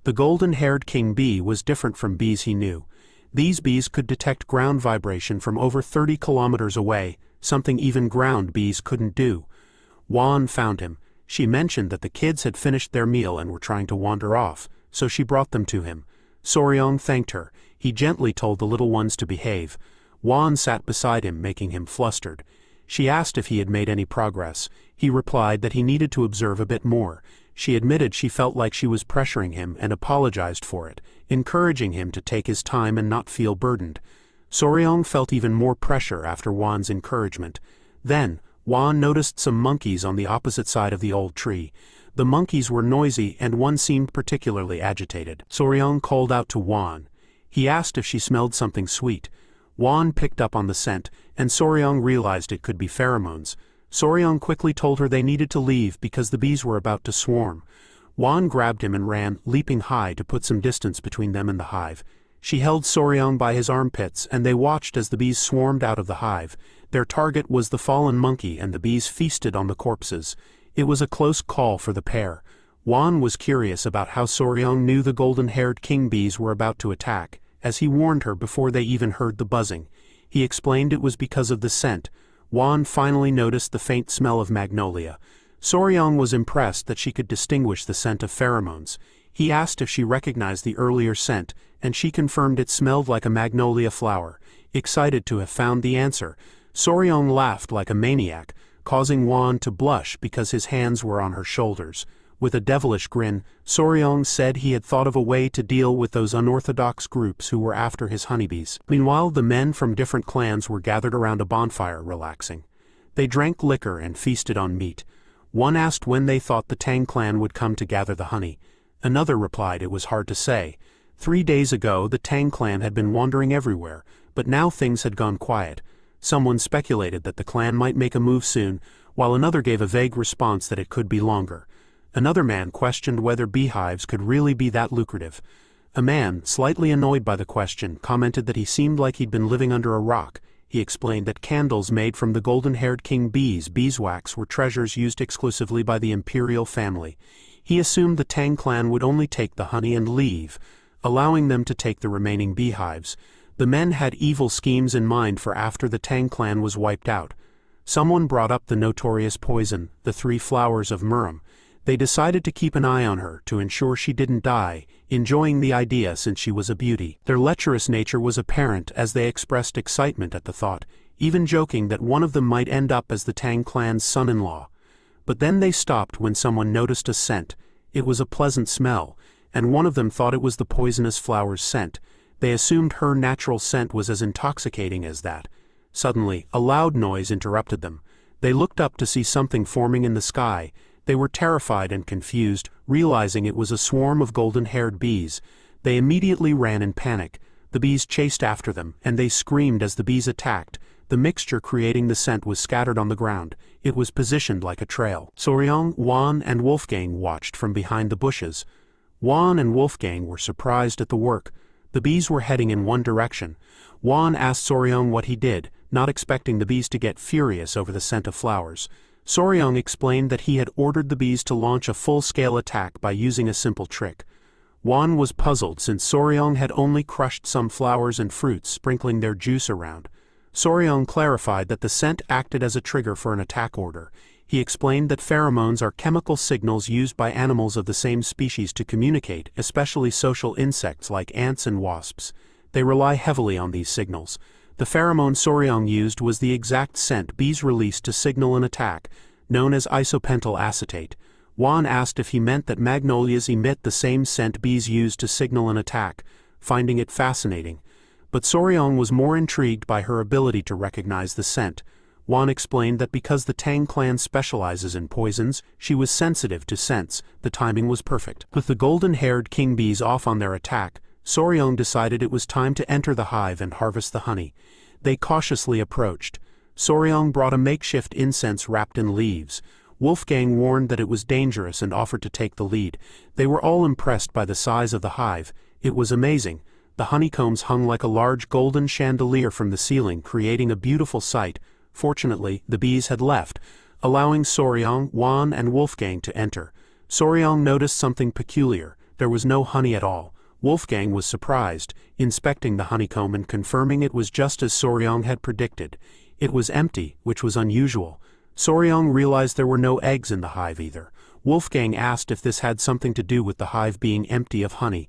The golden-haired king bee was different from bees he knew. These bees could detect ground vibration from over 30 kilometers away, something even ground bees couldn't do. Wan found him. She mentioned that the kids had finished their meal and were trying to wander off, so she brought them to him. Soryong thanked her. He gently told the little ones to behave. Wan sat beside him, making him flustered. She asked if he had made any progress. He replied that he needed to observe a bit more. She admitted she felt like she was pressuring him and apologized for it, encouraging him to take his time and not feel burdened. Soryong felt even more pressure after Wan's encouragement. Then, Wan noticed some monkeys on the opposite side of the old tree. The monkeys were noisy and one seemed particularly agitated. Soryong called out to Wan. He asked if she smelled something sweet. Wan picked up on the scent, and Soryong realized it could be pheromones. Soryong quickly told her they needed to leave because the bees were about to swarm. Wan grabbed him and ran, leaping high to put some distance between them and the hive. She held Soryong by his armpits and they watched as the bees swarmed out of the hive. Their target was the fallen monkey and the bees feasted on the corpses. It was a close call for the pair. Wan was curious about how Soryong knew the golden-haired king bees were about to attack, as he warned her before they even heard the buzzing. He explained it was because of the scent. Wan finally noticed the faint smell of magnolia. Soryong was impressed that she could distinguish the scent of pheromones. He asked if she recognized the earlier scent, and she confirmed it smelled like a magnolia flower. Excited to have found the answer, Soryong laughed like a maniac, causing Wan to blush because his hands were on her shoulders. With a devilish grin, Soryong said he had thought of a way to deal with those unorthodox groups who were after his honeybees. Meanwhile, the men from different clans were gathered around a bonfire, relaxing. They drank liquor and feasted on meat. One asked when they thought the Tang clan would come to gather the honey. Another replied it was hard to say. 3 days ago, the Tang clan had been wandering everywhere, but now things had gone quiet. Someone speculated that the clan might make a move soon, while another gave a vague response that it could be longer. Another man questioned whether beehives could really be that lucrative. A man, slightly annoyed by the question, commented that he seemed like he'd been living under a rock. He explained that candles made from the golden-haired king bees' beeswax were treasures used exclusively by the imperial family. He assumed the Tang clan would only take the honey and leave, allowing them to take the remaining beehives. The men had evil schemes in mind for after the Tang clan was wiped out. Someone brought up the notorious poison, the 3 flowers of Murim. They decided to keep an eye on her to ensure she didn't die, enjoying the idea since she was a beauty. Their lecherous nature was apparent as they expressed excitement at the thought, even joking that one of them might end up as the Tang clan's son-in-law. But then they stopped when someone noticed a scent. It was a pleasant smell, and one of them thought it was the poisonous flower's scent. They assumed her natural scent was as intoxicating as that. Suddenly, a loud noise interrupted them. They looked up to see something forming in the sky. They were terrified and confused, realizing it was a swarm of golden-haired bees. They immediately ran in panic. The bees chased after them, and they screamed as the bees attacked. The mixture creating the scent was scattered on the ground. It was positioned like a trail. Soryong, Wan, and Wolfgang watched from behind the bushes. Wan and Wolfgang were surprised at the work. The bees were heading in one direction. Wan asked Soryong what he did, not expecting the bees to get furious over the scent of flowers. Soryong explained that he had ordered the bees to launch a full-scale attack by using a simple trick. Wan was puzzled since Soryong had only crushed some flowers and fruits, sprinkling their juice around. Soryong clarified that the scent acted as a trigger for an attack order. He explained that pheromones are chemical signals used by animals of the same species to communicate, especially social insects like ants and wasps. They rely heavily on these signals. The pheromone Soryong used was the exact scent bees released to signal an attack, known as isopentyl acetate. Wan asked if he meant that magnolias emit the same scent bees use to signal an attack, finding it fascinating. But Soryong was more intrigued by her ability to recognize the scent. Wan explained that because the Tang clan specializes in poisons, she was sensitive to scents. The timing was perfect. With the golden-haired king bees off on their attack, Soryong decided it was time to enter the hive and harvest the honey. They cautiously approached. Soryong brought a makeshift incense wrapped in leaves. Wolfgang warned that it was dangerous and offered to take the lead. They were all impressed by the size of the hive. It was amazing. The honeycombs hung like a large golden chandelier from the ceiling, creating a beautiful sight. Fortunately, the bees had left, allowing Soryong, Wan, and Wolfgang to enter. Soryong noticed something peculiar. There was no honey at all. Wolfgang was surprised, inspecting the honeycomb and confirming it was just as Soryong had predicted. It was empty, which was unusual. Soryong realized there were no eggs in the hive either. Wolfgang asked if this had something to do with the hive being empty of honey.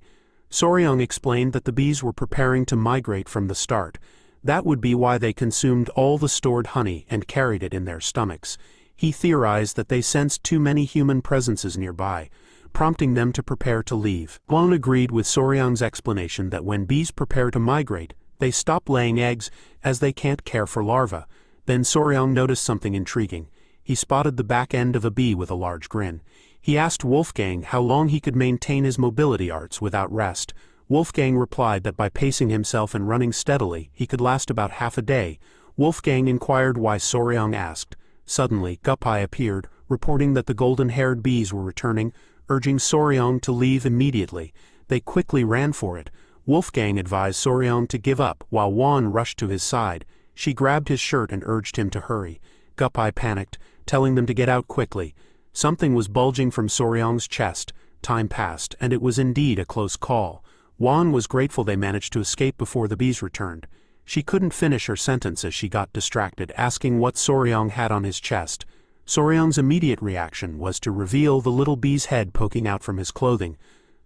Soryong explained that the bees were preparing to migrate from the start. That would be why they consumed all the stored honey and carried it in their stomachs. He theorized that they sensed too many human presences nearby, prompting them to prepare to leave. Wan agreed with Soryong's explanation that when bees prepare to migrate, they stop laying eggs as they can't care for larvae. Then Soryong noticed something intriguing. He spotted the back end of a bee with a large grin. He asked Wolfgang how long he could maintain his mobility arts without rest. Wolfgang replied that by pacing himself and running steadily, he could last about half a day. Wolfgang inquired why Soryong asked. Suddenly, Guppai appeared, reporting that the golden-haired bees were returning, urging Soryong to leave immediately. They quickly ran for it. Wolfgang advised Soryong to give up, while Wan rushed to his side. She grabbed his shirt and urged him to hurry. Guppai panicked, telling them to get out quickly. Something was bulging from Soryong's chest. Time passed, and it was indeed a close call. Wan was grateful they managed to escape before the bees returned. She couldn't finish her sentence as she got distracted, asking what Soryong had on his chest. Soryong's immediate reaction was to reveal the little bee's head poking out from his clothing.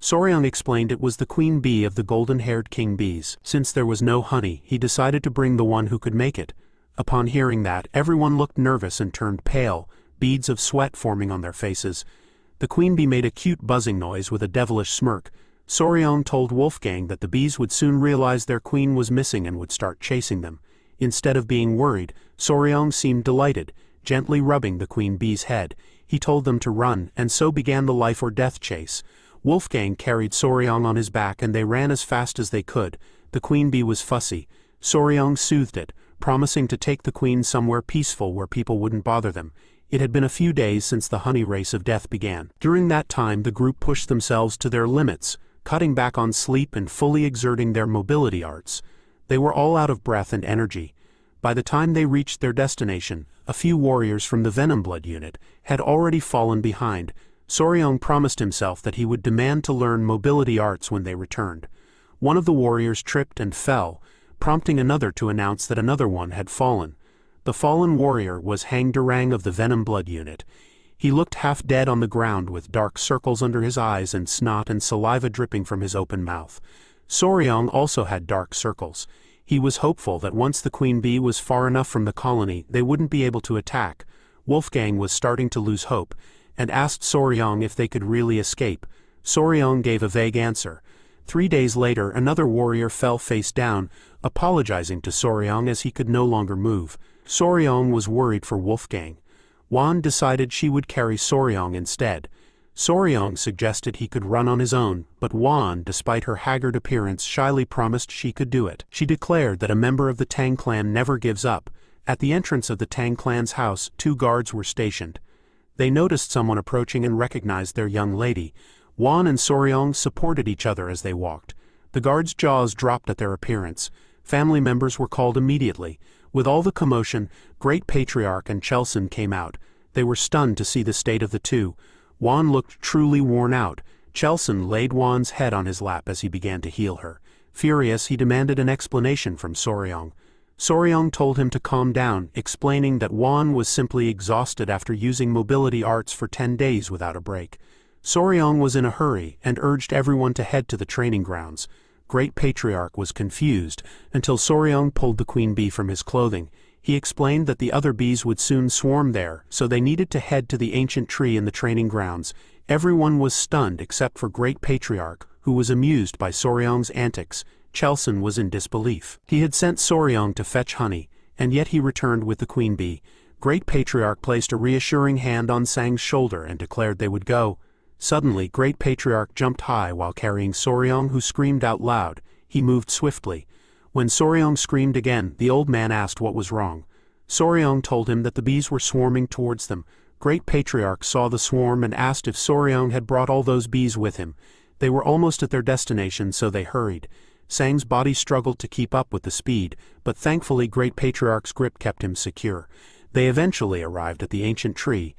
Soryong explained it was the queen bee of the golden-haired king bees. Since there was no honey, he decided to bring the one who could make it. Upon hearing that, everyone looked nervous and turned pale, beads of sweat forming on their faces. The queen bee made a cute buzzing noise with a devilish smirk. Soryong told Wolfgang that the bees would soon realize their queen was missing and would start chasing them. Instead of being worried, Soryong seemed delighted, gently rubbing the queen bee's head. He told them to run, and so began the life-or-death chase. Wolfgang carried Soryong on his back and they ran as fast as they could. The queen bee was fussy. Soryong soothed it, promising to take the queen somewhere peaceful where people wouldn't bother them. It had been a few days since the honey race of death began. During that time, the group pushed themselves to their limits, cutting back on sleep and fully exerting their mobility arts. They were all out of breath and energy. By the time they reached their destination, a few warriors from the Venom Blood unit had already fallen behind. Soryong promised himself that he would demand to learn mobility arts when they returned. One of the warriors tripped and fell, prompting another to announce that another one had fallen. The fallen warrior was Hang Durang of the Venom Blood unit. He looked half dead on the ground with dark circles under his eyes and snot and saliva dripping from his open mouth. Soryong also had dark circles. He was hopeful that once the queen bee was far enough from the colony, they wouldn't be able to attack. Wolfgang was starting to lose hope, and asked Soryong if they could really escape. Soryong gave a vague answer. 3 days later, another warrior fell face down, apologizing to Soryong as he could no longer move. Soryong was worried for Wolfgang. Wan decided she would carry Soryong instead. Soryong suggested he could run on his own, but Wan, despite her haggard appearance, shyly promised she could do it. She declared that a member of the Tang clan never gives up. At the entrance of the Tang clan's house, 2 guards were stationed. They noticed someone approaching and recognized their young lady. Wan and Soryong supported each other as they walked. The guards' jaws dropped at their appearance. Family members were called immediately. With all the commotion, Great Patriarch and Chelson came out. They were stunned to see the state of the two. Juan looked truly worn out. Chelson laid Juan's head on his lap as he began to heal her. Furious, he demanded an explanation from Soryong. Soryong told him to calm down, explaining that Juan was simply exhausted after using mobility arts for 10 days without a break. Soryong was in a hurry and urged everyone to head to the training grounds. Great Patriarch was confused until Soryong pulled the queen bee from his clothing. He explained that the other bees would soon swarm there, so they needed to head to the ancient tree in the training grounds. Everyone was stunned except for Great Patriarch, who was amused by Soryong's antics. Chelson was in disbelief. He had sent Soryong to fetch honey, and yet he returned with the queen bee. Great Patriarch placed a reassuring hand on Sang's shoulder and declared they would go. Suddenly, Great Patriarch jumped high while carrying Soryong, who screamed out loud. He moved swiftly. When Soryong screamed again, the old man asked what was wrong. Soryong told him that the bees were swarming towards them. Great Patriarch saw the swarm and asked if Soryong had brought all those bees with him. They were almost at their destination, so they hurried. Sang's body struggled to keep up with the speed, but thankfully Great Patriarch's grip kept him secure. They eventually arrived at the ancient tree.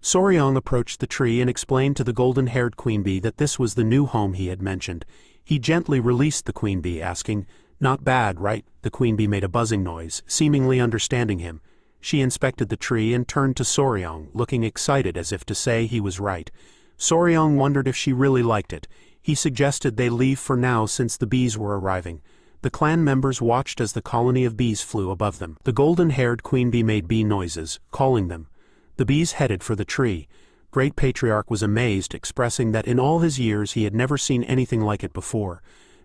Soryong approached the tree and explained to the golden-haired queen bee that this was the new home he had mentioned. He gently released the queen bee, asking, "Not bad, right?" The queen bee made a buzzing noise, seemingly understanding him. She inspected the tree and turned to Soryong, looking excited as if to say he was right. Soryong wondered if she really liked it. He suggested they leave for now since the bees were arriving. The clan members watched as the colony of bees flew above them. The golden-haired queen bee made bee noises, calling them. The bees headed for the tree. Great Patriarch was amazed, expressing that in all his years he had never seen anything like it before.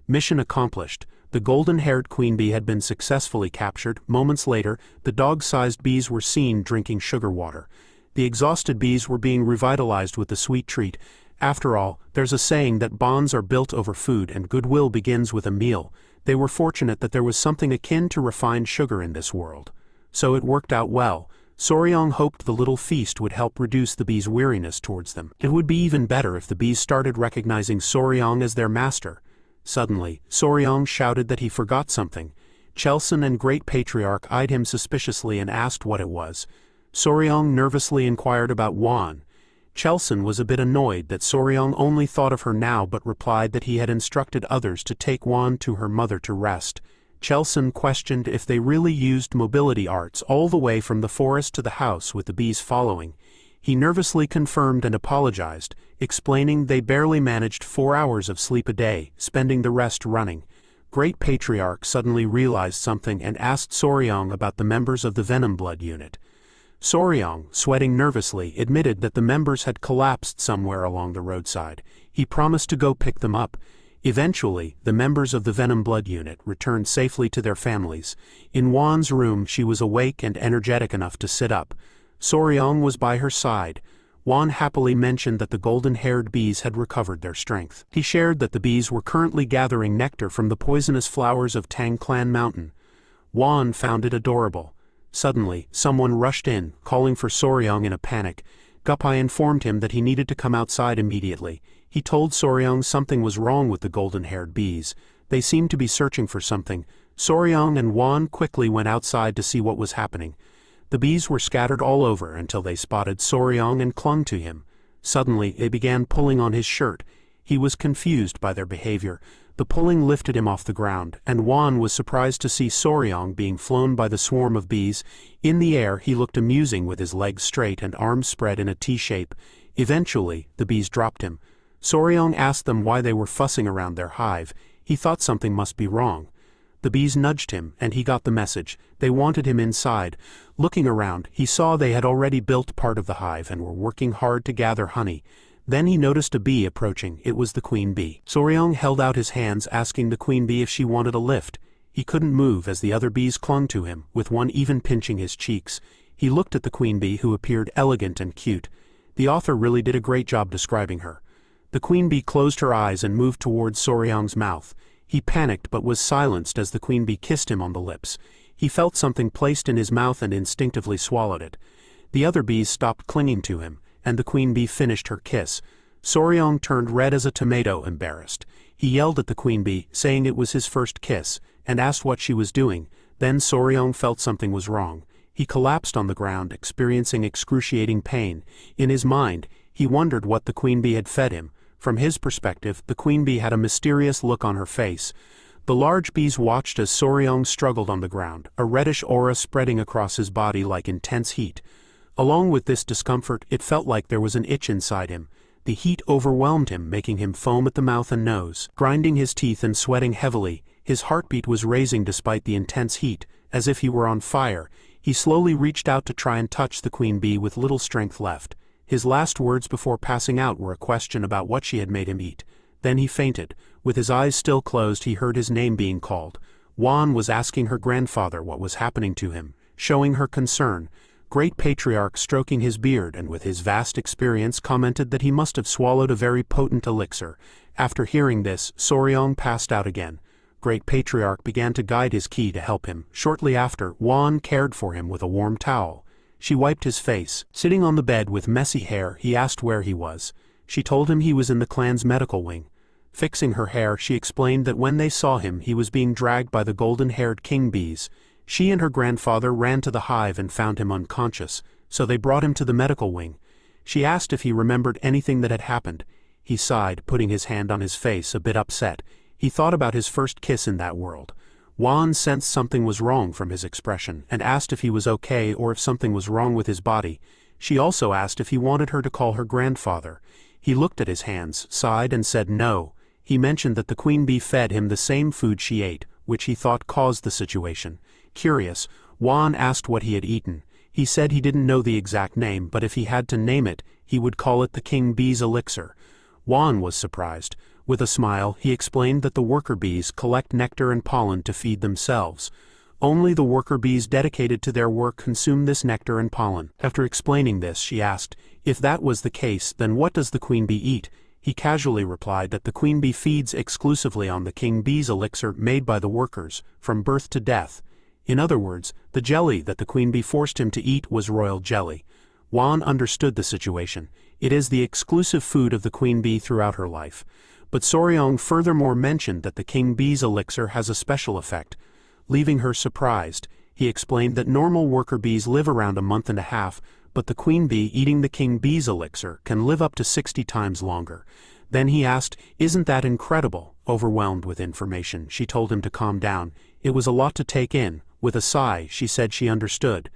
Mission accomplished. The golden-haired queen bee had been successfully captured. Moments later, the dog-sized bees were seen drinking sugar water. The exhausted bees were being revitalized with the sweet treat. After all, there's a saying that bonds are built over food and goodwill begins with a meal. They were fortunate that there was something akin to refined sugar in this world. So it worked out well. Soryong hoped the little feast would help reduce the bees' weariness towards them. It would be even better if the bees started recognizing Soryong as their master. Suddenly, Soryong shouted that he forgot something. Chelson and Great Patriarch eyed him suspiciously and asked what it was. Soryong nervously inquired about Juan. Chelson was a bit annoyed that Soryong only thought of her now but replied that he had instructed others to take Juan to her mother to rest. Chelson questioned if they really used mobility arts all the way from the forest to the house with the bees following. He nervously confirmed and apologized, explaining they barely managed 4 hours of sleep a day, spending the rest running. Great Patriarch suddenly realized something and asked Soryong about the members of the Venom Blood unit. Soryong, sweating nervously, admitted that the members had collapsed somewhere along the roadside. He promised to go pick them up. Eventually, the members of the Venom Blood unit returned safely to their families. In Juan's room, she was awake and energetic enough to sit up. Soryong was by her side. Juan happily mentioned that the golden-haired bees had recovered their strength. He shared that the bees were currently gathering nectar from the poisonous flowers of Tangclan Mountain. Juan found it adorable. Suddenly, someone rushed in, calling for Soryong in a panic. Guppai informed him that he needed to come outside immediately. He told Soryong something was wrong with the golden-haired bees. They seemed to be searching for something. Soryong and Juan quickly went outside to see what was happening. The bees were scattered all over until they spotted Soryong and clung to him. Suddenly, they began pulling on his shirt. He was confused by their behavior. The pulling lifted him off the ground, and Juan was surprised to see Soryong being flown by the swarm of bees. In the air, he looked amusing with his legs straight and arms spread in a T-shape. Eventually, the bees dropped him. Soryong asked them why they were fussing around their hive. He thought something must be wrong. The bees nudged him, and he got the message. They wanted him inside. Looking around, he saw they had already built part of the hive and were working hard to gather honey. Then he noticed a bee approaching. It was the queen bee. Soryong held out his hands, asking the queen bee if she wanted a lift. He couldn't move as the other bees clung to him, with one even pinching his cheeks. He looked at the queen bee, who appeared elegant and cute. The author really did a great job describing her. The queen bee closed her eyes and moved towards Soryong's mouth. He panicked but was silenced as the queen bee kissed him on the lips. He felt something placed in his mouth and instinctively swallowed it. The other bees stopped clinging to him, and the queen bee finished her kiss. Soryong turned red as a tomato, embarrassed. He yelled at the queen bee, saying it was his first kiss, and asked what she was doing. Then Soryong felt something was wrong. He collapsed on the ground, experiencing excruciating pain. In his mind, he wondered what the queen bee had fed him. From his perspective, the queen bee had a mysterious look on her face. The large bees watched as Soryong struggled on the ground, a reddish aura spreading across his body like intense heat. Along with this discomfort, it felt like there was an itch inside him. The heat overwhelmed him, making him foam at the mouth and nose. Grinding his teeth and sweating heavily, his heartbeat was raising despite the intense heat, as if he were on fire. He slowly reached out to try and touch the queen bee with little strength left. His last words before passing out were a question about what she had made him eat. Then he fainted. With his eyes still closed, he heard his name being called. Wan was asking her grandfather what was happening to him, showing her concern. Great Patriarch, stroking his beard and with his vast experience, commented that he must have swallowed a very potent elixir. After hearing this, Soryong passed out again. Great Patriarch began to guide his key to help him. Shortly after, Wan cared for him with a warm towel. She wiped his face. Sitting on the bed with messy hair, he asked where he was. She told him he was in the clan's medical wing. Fixing her hair, she explained that when they saw him, he was being dragged by the golden-haired king bees. She and her grandfather ran to the hive and found him unconscious, so they brought him to the medical wing. She asked if he remembered anything that had happened. He sighed, putting his hand on his face, a bit upset. He thought about his first kiss in that world. Wan sensed something was wrong from his expression, and asked if he was okay or if something was wrong with his body. She also asked if he wanted her to call her grandfather. He looked at his hands, sighed and said no. He mentioned that the queen bee fed him the same food she ate, which he thought caused the situation. Curious, Wan asked what he had eaten. He said he didn't know the exact name, but if he had to name it, he would call it the king bee's elixir. Wan was surprised. With a smile, he explained that the worker bees collect nectar and pollen to feed themselves. Only the worker bees dedicated to their work consume this nectar and pollen. After explaining this, she asked, if that was the case, then what does the queen bee eat? He casually replied that the queen bee feeds exclusively on the king bee's elixir made by the workers, from birth to death. In other words, the jelly that the queen bee forced him to eat was royal jelly. Wan understood the situation. It is the exclusive food of the queen bee throughout her life. But Soryong furthermore mentioned that the king bee's elixir has a special effect. Leaving her surprised, he explained that normal worker bees live around a month and a half, but the queen bee eating the king bee's elixir can live up to 60 times longer. Then he asked, isn't that incredible? Overwhelmed with information, she told him to calm down. It was a lot to take in. With a sigh, she said she understood.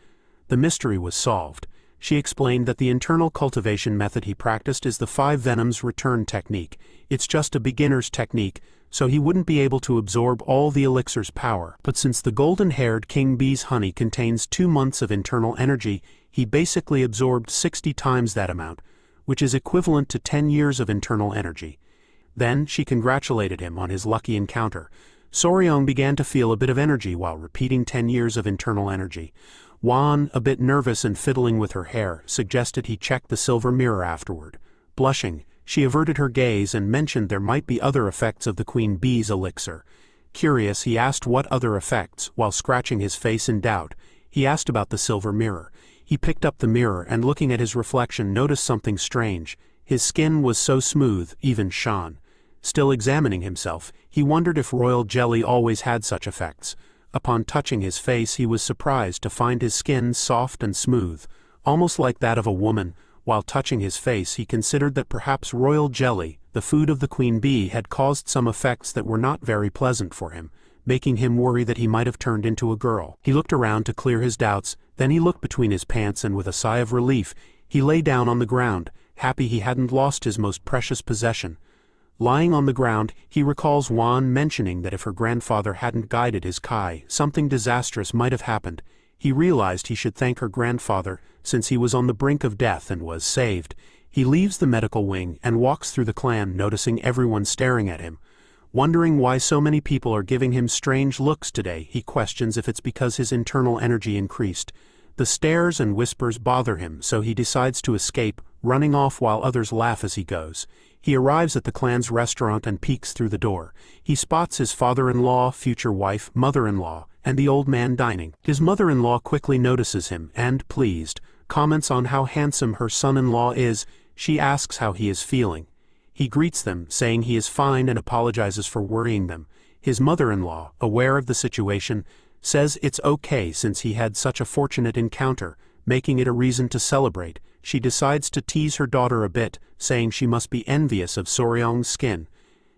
The mystery was solved. She explained that the internal cultivation method he practiced is the 5 venoms return technique. It's just a beginner's technique, so he wouldn't be able to absorb all the elixir's power. But since the golden-haired king bee's honey contains 2 months of internal energy, he basically absorbed 60 times that amount, which is equivalent to 10 years of internal energy. Then she congratulated him on his lucky encounter. Soryong began to feel a bit of energy while repeating 10 years of internal energy. Wan, a bit nervous and fiddling with her hair, suggested he check the silver mirror afterward. Blushing, she averted her gaze and mentioned there might be other effects of the queen bee's elixir. Curious, he asked what other effects. While scratching his face in doubt, he asked about the silver mirror. He picked up the mirror and, looking at his reflection, noticed something strange. His skin was so smooth, even shone. Still examining himself, he wondered if royal jelly always had such effects. Upon touching his face, he was surprised to find his skin soft and smooth, almost like that of a woman. While touching his face, he considered that perhaps royal jelly, the food of the queen bee, had caused some effects that were not very pleasant for him, making him worry that he might have turned into a girl. He looked around to clear his doubts, then he looked between his pants and with a sigh of relief, he lay down on the ground, happy he hadn't lost his most precious possession. Lying on the ground, he recalls Wan mentioning that if her grandfather hadn't guided his Kai, something disastrous might have happened. He realized he should thank her grandfather, since he was on the brink of death and was saved. He leaves the medical wing and walks through the clan, noticing everyone staring at him. Wondering why so many people are giving him strange looks today, he questions if it's because his internal energy increased. The stares and whispers bother him, so he decides to escape, running off while others laugh as he goes. He arrives at the clan's restaurant and peeks through the door. He spots his father-in-law, future wife, mother-in-law, and the old man dining. His mother-in-law quickly notices him and, pleased, comments on how handsome her son-in-law is. She asks how he is feeling. He greets them, saying he is fine and apologizes for worrying them. His mother-in-law, aware of the situation, says it's okay since he had such a fortunate encounter, making it a reason to celebrate. She decides to tease her daughter a bit, saying she must be envious of Soryong's skin.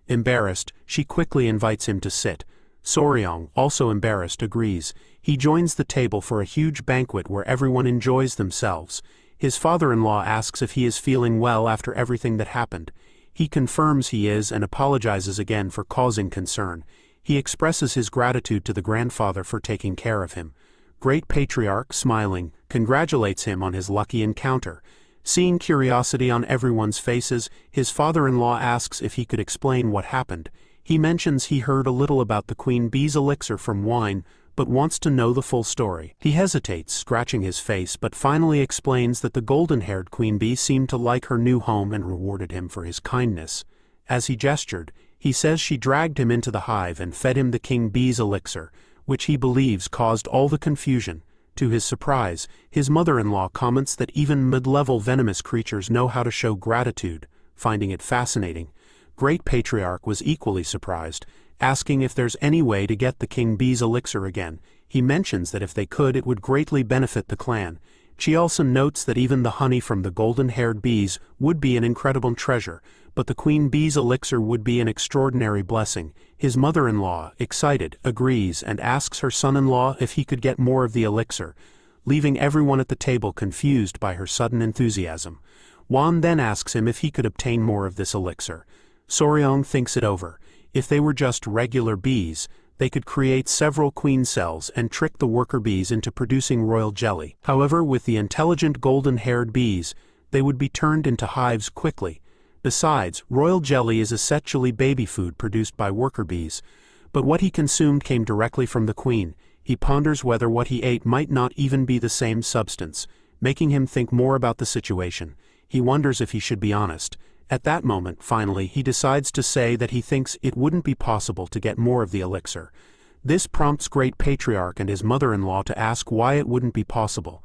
Embarrassed, she quickly invites him to sit. Soryong, also embarrassed, agrees. He joins the table for a huge banquet where everyone enjoys themselves. His father-in-law asks if he is feeling well after everything that happened. He confirms he is and apologizes again for causing concern. He expresses his gratitude to the grandfather for taking care of him. Great Patriarch, smiling, congratulates him on his lucky encounter. Seeing curiosity on everyone's faces, his father-in-law asks if he could explain what happened. He mentions he heard a little about the queen bee's elixir from wine, but wants to know the full story. He hesitates, scratching his face, but finally explains that the golden-haired queen bee seemed to like her new home and rewarded him for his kindness. As he gestured, he says she dragged him into the hive and fed him the king bee's elixir, which he believes caused all the confusion. To his surprise, his mother-in-law comments that even mid-level venomous creatures know how to show gratitude, finding it fascinating. Great Patriarch was equally surprised, asking if there's any way to get the king bee's elixir again. He mentions that if they could, it would greatly benefit the clan. She also notes that even the honey from the golden-haired bees would be an incredible treasure, but the queen bee's elixir would be an extraordinary blessing. His mother-in-law, excited, agrees and asks her son-in-law if he could get more of the elixir, leaving everyone at the table confused by her sudden enthusiasm. Wan then asks him if he could obtain more of this elixir. Soryong thinks it over. If they were just regular bees, they could create several queen cells and trick the worker bees into producing royal jelly. However, with the intelligent golden-haired bees, they would be turned into hives quickly. Besides, royal jelly is essentially baby food produced by worker bees. But what he consumed came directly from the queen. He ponders whether what he ate might not even be the same substance, making him think more about the situation. He wonders if he should be honest. At that moment, finally, he decides to say that he thinks it wouldn't be possible to get more of the elixir. This prompts Great Patriarch and his mother-in-law to ask why it wouldn't be possible.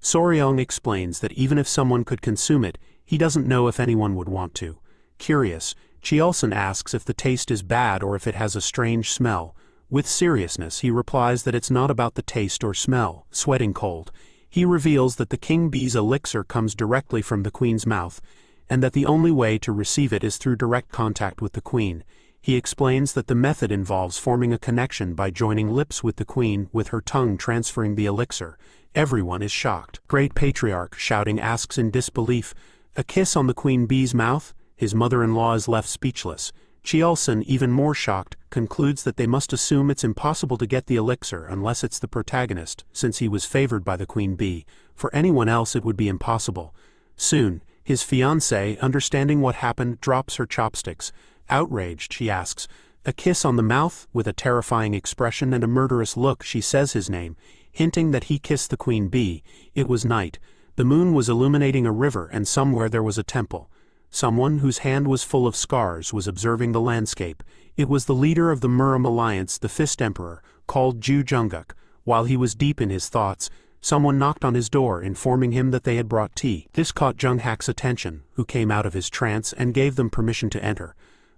Soryong explains that even if someone could consume it, he doesn't know if anyone would want to. Curious, Cheolson asks if the taste is bad or if it has a strange smell. With seriousness, he replies that it's not about the taste or smell. Sweating cold, he reveals that the king bee's elixir comes directly from the queen's mouth, and that the only way to receive it is through direct contact with the queen. He explains that the method involves forming a connection by joining lips with the queen, with her tongue transferring the elixir. Everyone is shocked. Great Patriarch, shouting, asks in disbelief, "A kiss on the queen bee's mouth?" His mother-in-law is left speechless. Cheolson, even more shocked, concludes that they must assume it's impossible to get the elixir unless it's the protagonist, since he was favored by the queen bee. For anyone else it would be impossible. Soon, his fiancée, understanding what happened, drops her chopsticks. Outraged, she asks, "A kiss on the mouth?" With a terrifying expression and a murderous look, she says his name, hinting that he kissed the queen bee. It was night. The moon was illuminating a river, and somewhere there was a temple. Someone whose hand was full of scars was observing the landscape. It was the leader of the Muram Alliance, the Fist Emperor, called Ju Jungkook. While he was deep in his thoughts, someone knocked on his door, informing him that they had brought tea. This caught Jungkook's attention, who came out of his trance and gave them permission to enter.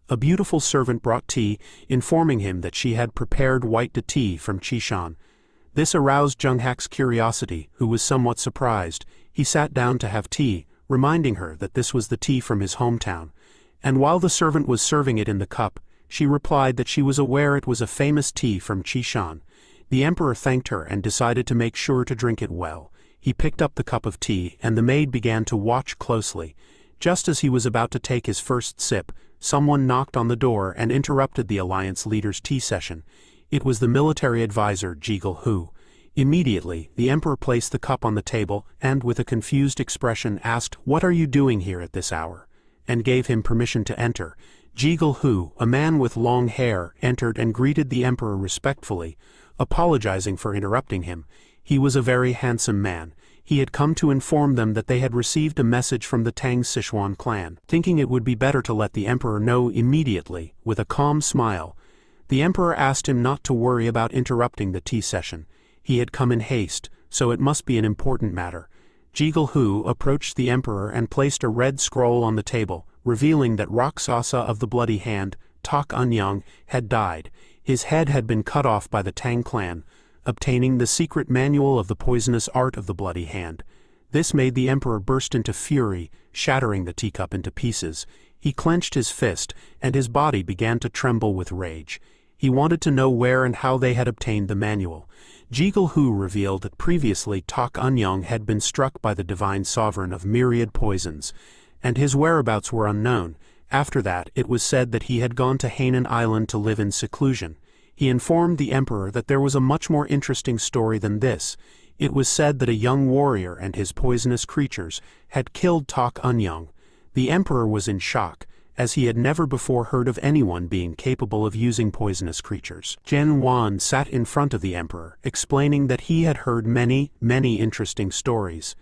A beautiful servant brought tea, informing him that she had prepared white tea from Chishan. This aroused Jungkook's curiosity, who was somewhat surprised. He sat down to have tea, reminding her that this was the tea from his hometown. And while the servant was serving it in the cup, she replied that she was aware it was a famous tea from Chishan. The emperor thanked her and decided to make sure to drink it well. He picked up the cup of tea, and the maid began to watch closely. Just as he was about to take his first sip, someone knocked on the door and interrupted the alliance leader's tea session. It was the military advisor, Jiggle. Immediately, the emperor placed the cup on the table and, with a confused expression, asked, "What are you doing here at this hour?" and gave him permission to enter. Jiggle, a man with long hair, entered and greeted the emperor respectfully, apologizing for interrupting him. He was a very handsome man. He had come to inform them that they had received a message from the Tang Sichuan clan. Thinking it would be better to let the emperor know immediately, with a calm smile, the emperor asked him not to worry about interrupting the tea session. He had come in haste, so it must be an important matter. Jiggle approached the emperor and placed a red scroll on the table, revealing that Raksasa of the Bloody Hand, Tak Anyang, had died. His head had been cut off by the Tang clan. obtaining the secret manual of the poisonous art of the bloody hand. This made the emperor burst into fury, shattering the teacup into pieces. He clenched his fist, and his body began to tremble with rage. He wanted to know where and how they had obtained the manual. Jiggle-Hu revealed that previously Tak Unyong had been struck by the divine sovereign of myriad poisons, and his whereabouts were unknown. After that, it was said that he had gone to Hainan Island to live in seclusion. He informed the emperor that there was a much more interesting story than this. It was said that a young warrior and his poisonous creatures had killed Tak Unyong. The emperor was in shock, as he had never before heard of anyone being capable of using poisonous creatures. Jen Wan sat in front of the emperor, explaining that he had heard many interesting stories.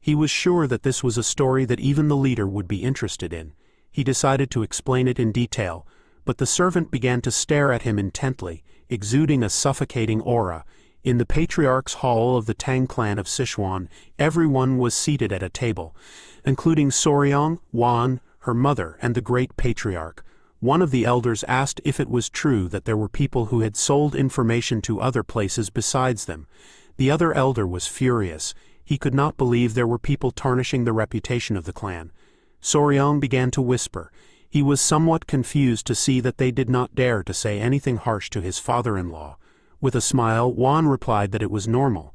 He was sure that this was a story that even the leader would be interested in. He decided to explain it in detail, but the servant began to stare at him intently, exuding a suffocating aura. In the patriarch's hall of the Tang clan of Sichuan, everyone was seated at a table, including Soryong, Wan, her mother, and the great patriarch. One of the elders asked if it was true that there were people who had sold information to other places besides them. The other elder was furious. He could not believe there were people tarnishing the reputation of the clan. Soryong began to whisper. He was somewhat confused to see that they did not dare to say anything harsh to his father-in-law. With a smile, Wan replied that it was normal.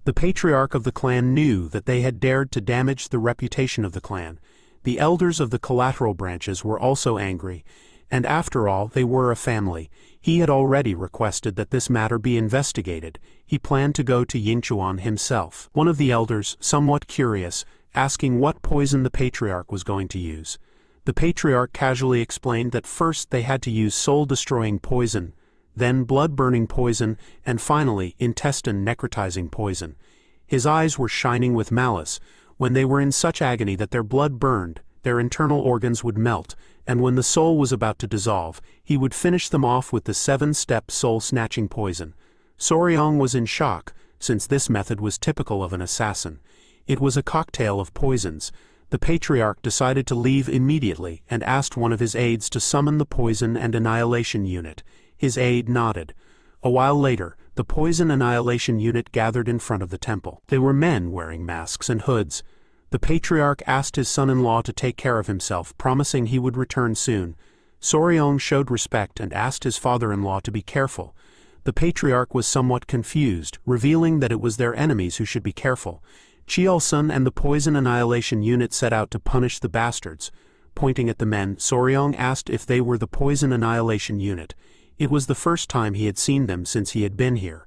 The patriarch of the clan knew that they had dared to damage the reputation of the clan. The elders of the collateral branches were also angry, and after all, they were a family. He had already requested that this matter be investigated. He planned to go to Yingchuan himself. One of the elders, somewhat curious, asking what poison the patriarch was going to use. The patriarch casually explained that first they had to use soul-destroying poison, then blood-burning poison, and finally intestine-necrotizing poison. His eyes were shining with malice. When they were in such agony that their blood burned, their internal organs would melt, and when the soul was about to dissolve, he would finish them off with the 7-step soul-snatching poison. Soryong was in shock, since this method was typical of an assassin. It was a cocktail of poisons. The patriarch decided to leave immediately and asked one of his aides to summon the poison and annihilation unit. His aide nodded. A while later, the poison annihilation unit gathered in front of the temple. They were men wearing masks and hoods. The patriarch asked his son-in-law to take care of himself, promising he would return soon. Soryong showed respect and asked his father-in-law to be careful. The patriarch was somewhat confused, revealing that it was their enemies who should be careful. Chiolsun and the poison annihilation unit set out to punish the bastards. Pointing at the men, Soryong asked if they were the poison annihilation unit. It was the first time he had seen them since he had been here.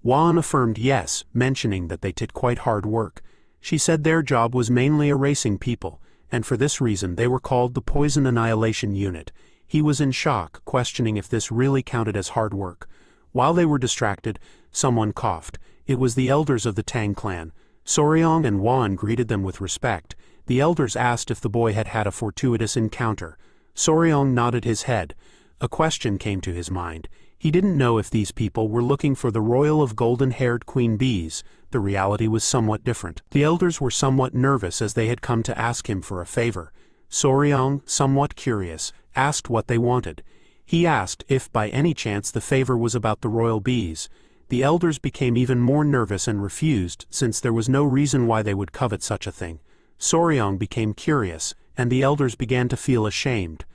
Wan affirmed yes, mentioning that they did quite hard work. She said their job was mainly erasing people, and for this reason they were called the Poison Annihilation Unit. He was in shock, questioning if this really counted as hard work. While they were distracted, someone coughed. It was the elders of the Tang clan. Soryong and Wan greeted them with respect. The elders asked if the boy had had a fortuitous encounter. Soryong nodded his head. A question came to his mind. He didn't know if these people were looking for the royal of golden-haired queen bees. The reality was somewhat different. The elders were somewhat nervous as they had come to ask him for a favor. Soryong, somewhat curious, asked what they wanted. He asked if by any chance the favor was about the royal bees. The elders became even more nervous and refused, since there was no reason why they would covet such a thing. Soryong became curious, and the elders began to feel ashamed.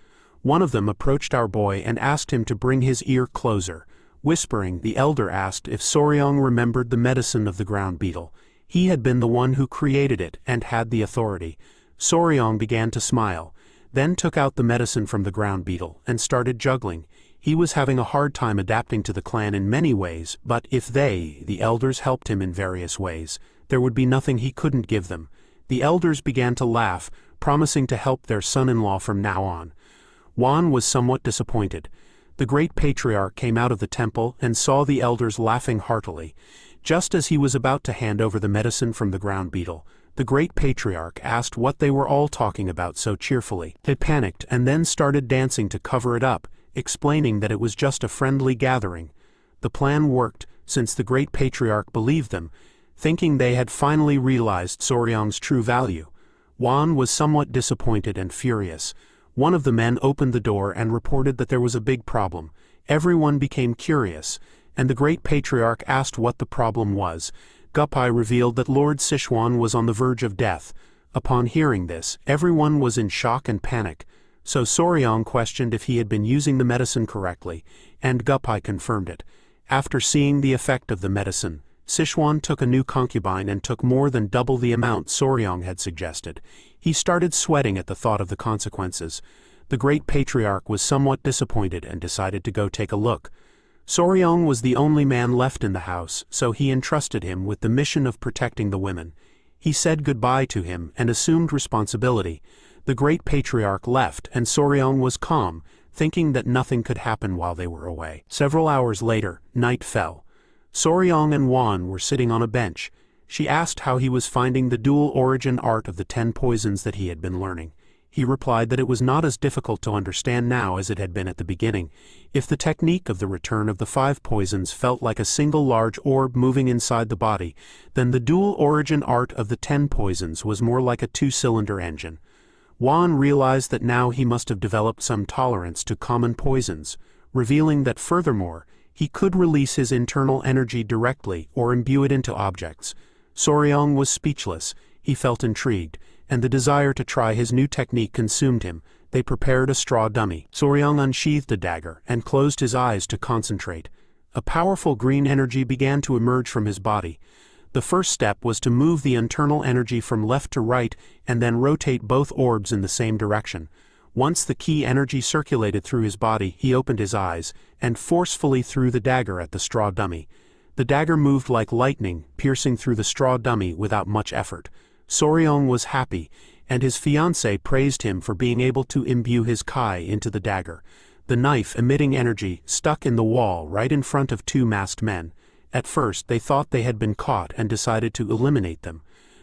One of them approached our boy and asked him to bring his ear closer. Whispering, the elder asked if Soryong remembered the medicine of the ground beetle. He had been the one who created it and had the authority. Soryong began to smile, then took out the medicine from the ground beetle and started juggling. He was having a hard time adapting to the clan in many ways, but if they, the elders, helped him in various ways, there would be nothing he couldn't give them. The elders began to laugh, promising to help their son-in-law from now on. Wan was somewhat disappointed. The great patriarch came out of the temple and saw the elders laughing heartily. Just as he was about to hand over the medicine from the ground beetle, the great patriarch asked what they were all talking about so cheerfully. They panicked and then started dancing to cover it up, explaining that it was just a friendly gathering. The plan worked, since the great patriarch believed them, thinking they had finally realized Soryong's true value. Wan was somewhat disappointed and furious. One of the men opened the door and reported that there was a big problem. Everyone became curious. and the great patriarch asked what the problem was. Guppai revealed that Lord Sichuan was on the verge of death. Upon hearing this, everyone was in shock and panic, so Soryang questioned if he had been using the medicine correctly, and Guppai confirmed it. After seeing the effect of the medicine, Sichuan took a new concubine and took more than double the amount Soryang had suggested. He started sweating at the thought of the consequences. The great patriarch was somewhat disappointed and decided to go take a look. Soryang was the only man left in the house, so he entrusted him with the mission of protecting the women. He said goodbye to him and assumed responsibility. The great patriarch left and Soryang was calm, thinking that nothing could happen while they were away. Several hours later, night fell. Soryang and Wan were sitting on a bench. She asked how he was finding the dual origin art of the 10 poisons that he had been learning. He replied that it was not as difficult to understand now as it had been at the beginning. If the technique of the return of the 5 poisons felt like a single large orb moving inside the body, then the dual origin art of the 10 poisons was more like a 2-cylinder engine. Wan realized that now he must have developed some tolerance to common poisons, revealing that furthermore, he could release his internal energy directly or imbue it into objects. Soryang was speechless. He felt intrigued, and the desire to try his new technique consumed him. They prepared a straw dummy. Soryang unsheathed a dagger and closed his eyes to concentrate. A powerful green energy began to emerge from his body. The first step was to move the internal energy from left to right and then rotate both orbs in the same direction. Once the key energy circulated through his body, he opened his eyes and forcefully threw the dagger at the straw dummy. The dagger moved like lightning, piercing through the straw dummy without much effort. Soryang was happy, and his fiancée praised him for being able to imbue his kai into the dagger. The knife, emitting energy, stuck in the wall right in front of 2 masked men. At first they thought they had been caught and decided to eliminate them.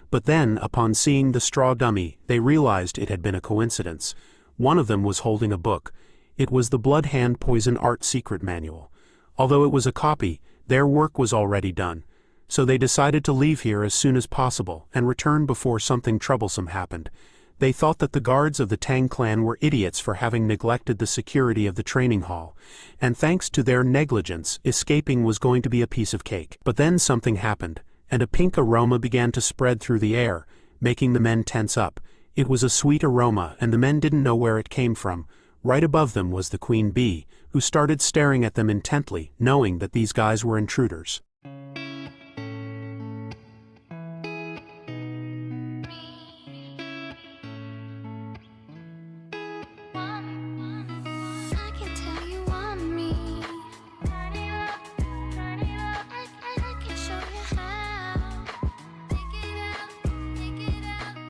But then, upon seeing the straw dummy, they realized it had been a coincidence. One of them was holding a book. It was the Blood Hand Poison Art Secret Manual. Although it was a copy, their work was already done. So they decided to leave here as soon as possible and return before something troublesome happened. They thought that the guards of the Tang clan were idiots for having neglected the security of the training hall, and thanks to their negligence, escaping was going to be a piece of cake. But then something happened, and a pink aroma began to spread through the air, making the men tense up. It was a sweet aroma, and the men didn't know where it came from. Right above them was the queen bee, who started staring at them intently, knowing that these guys were intruders.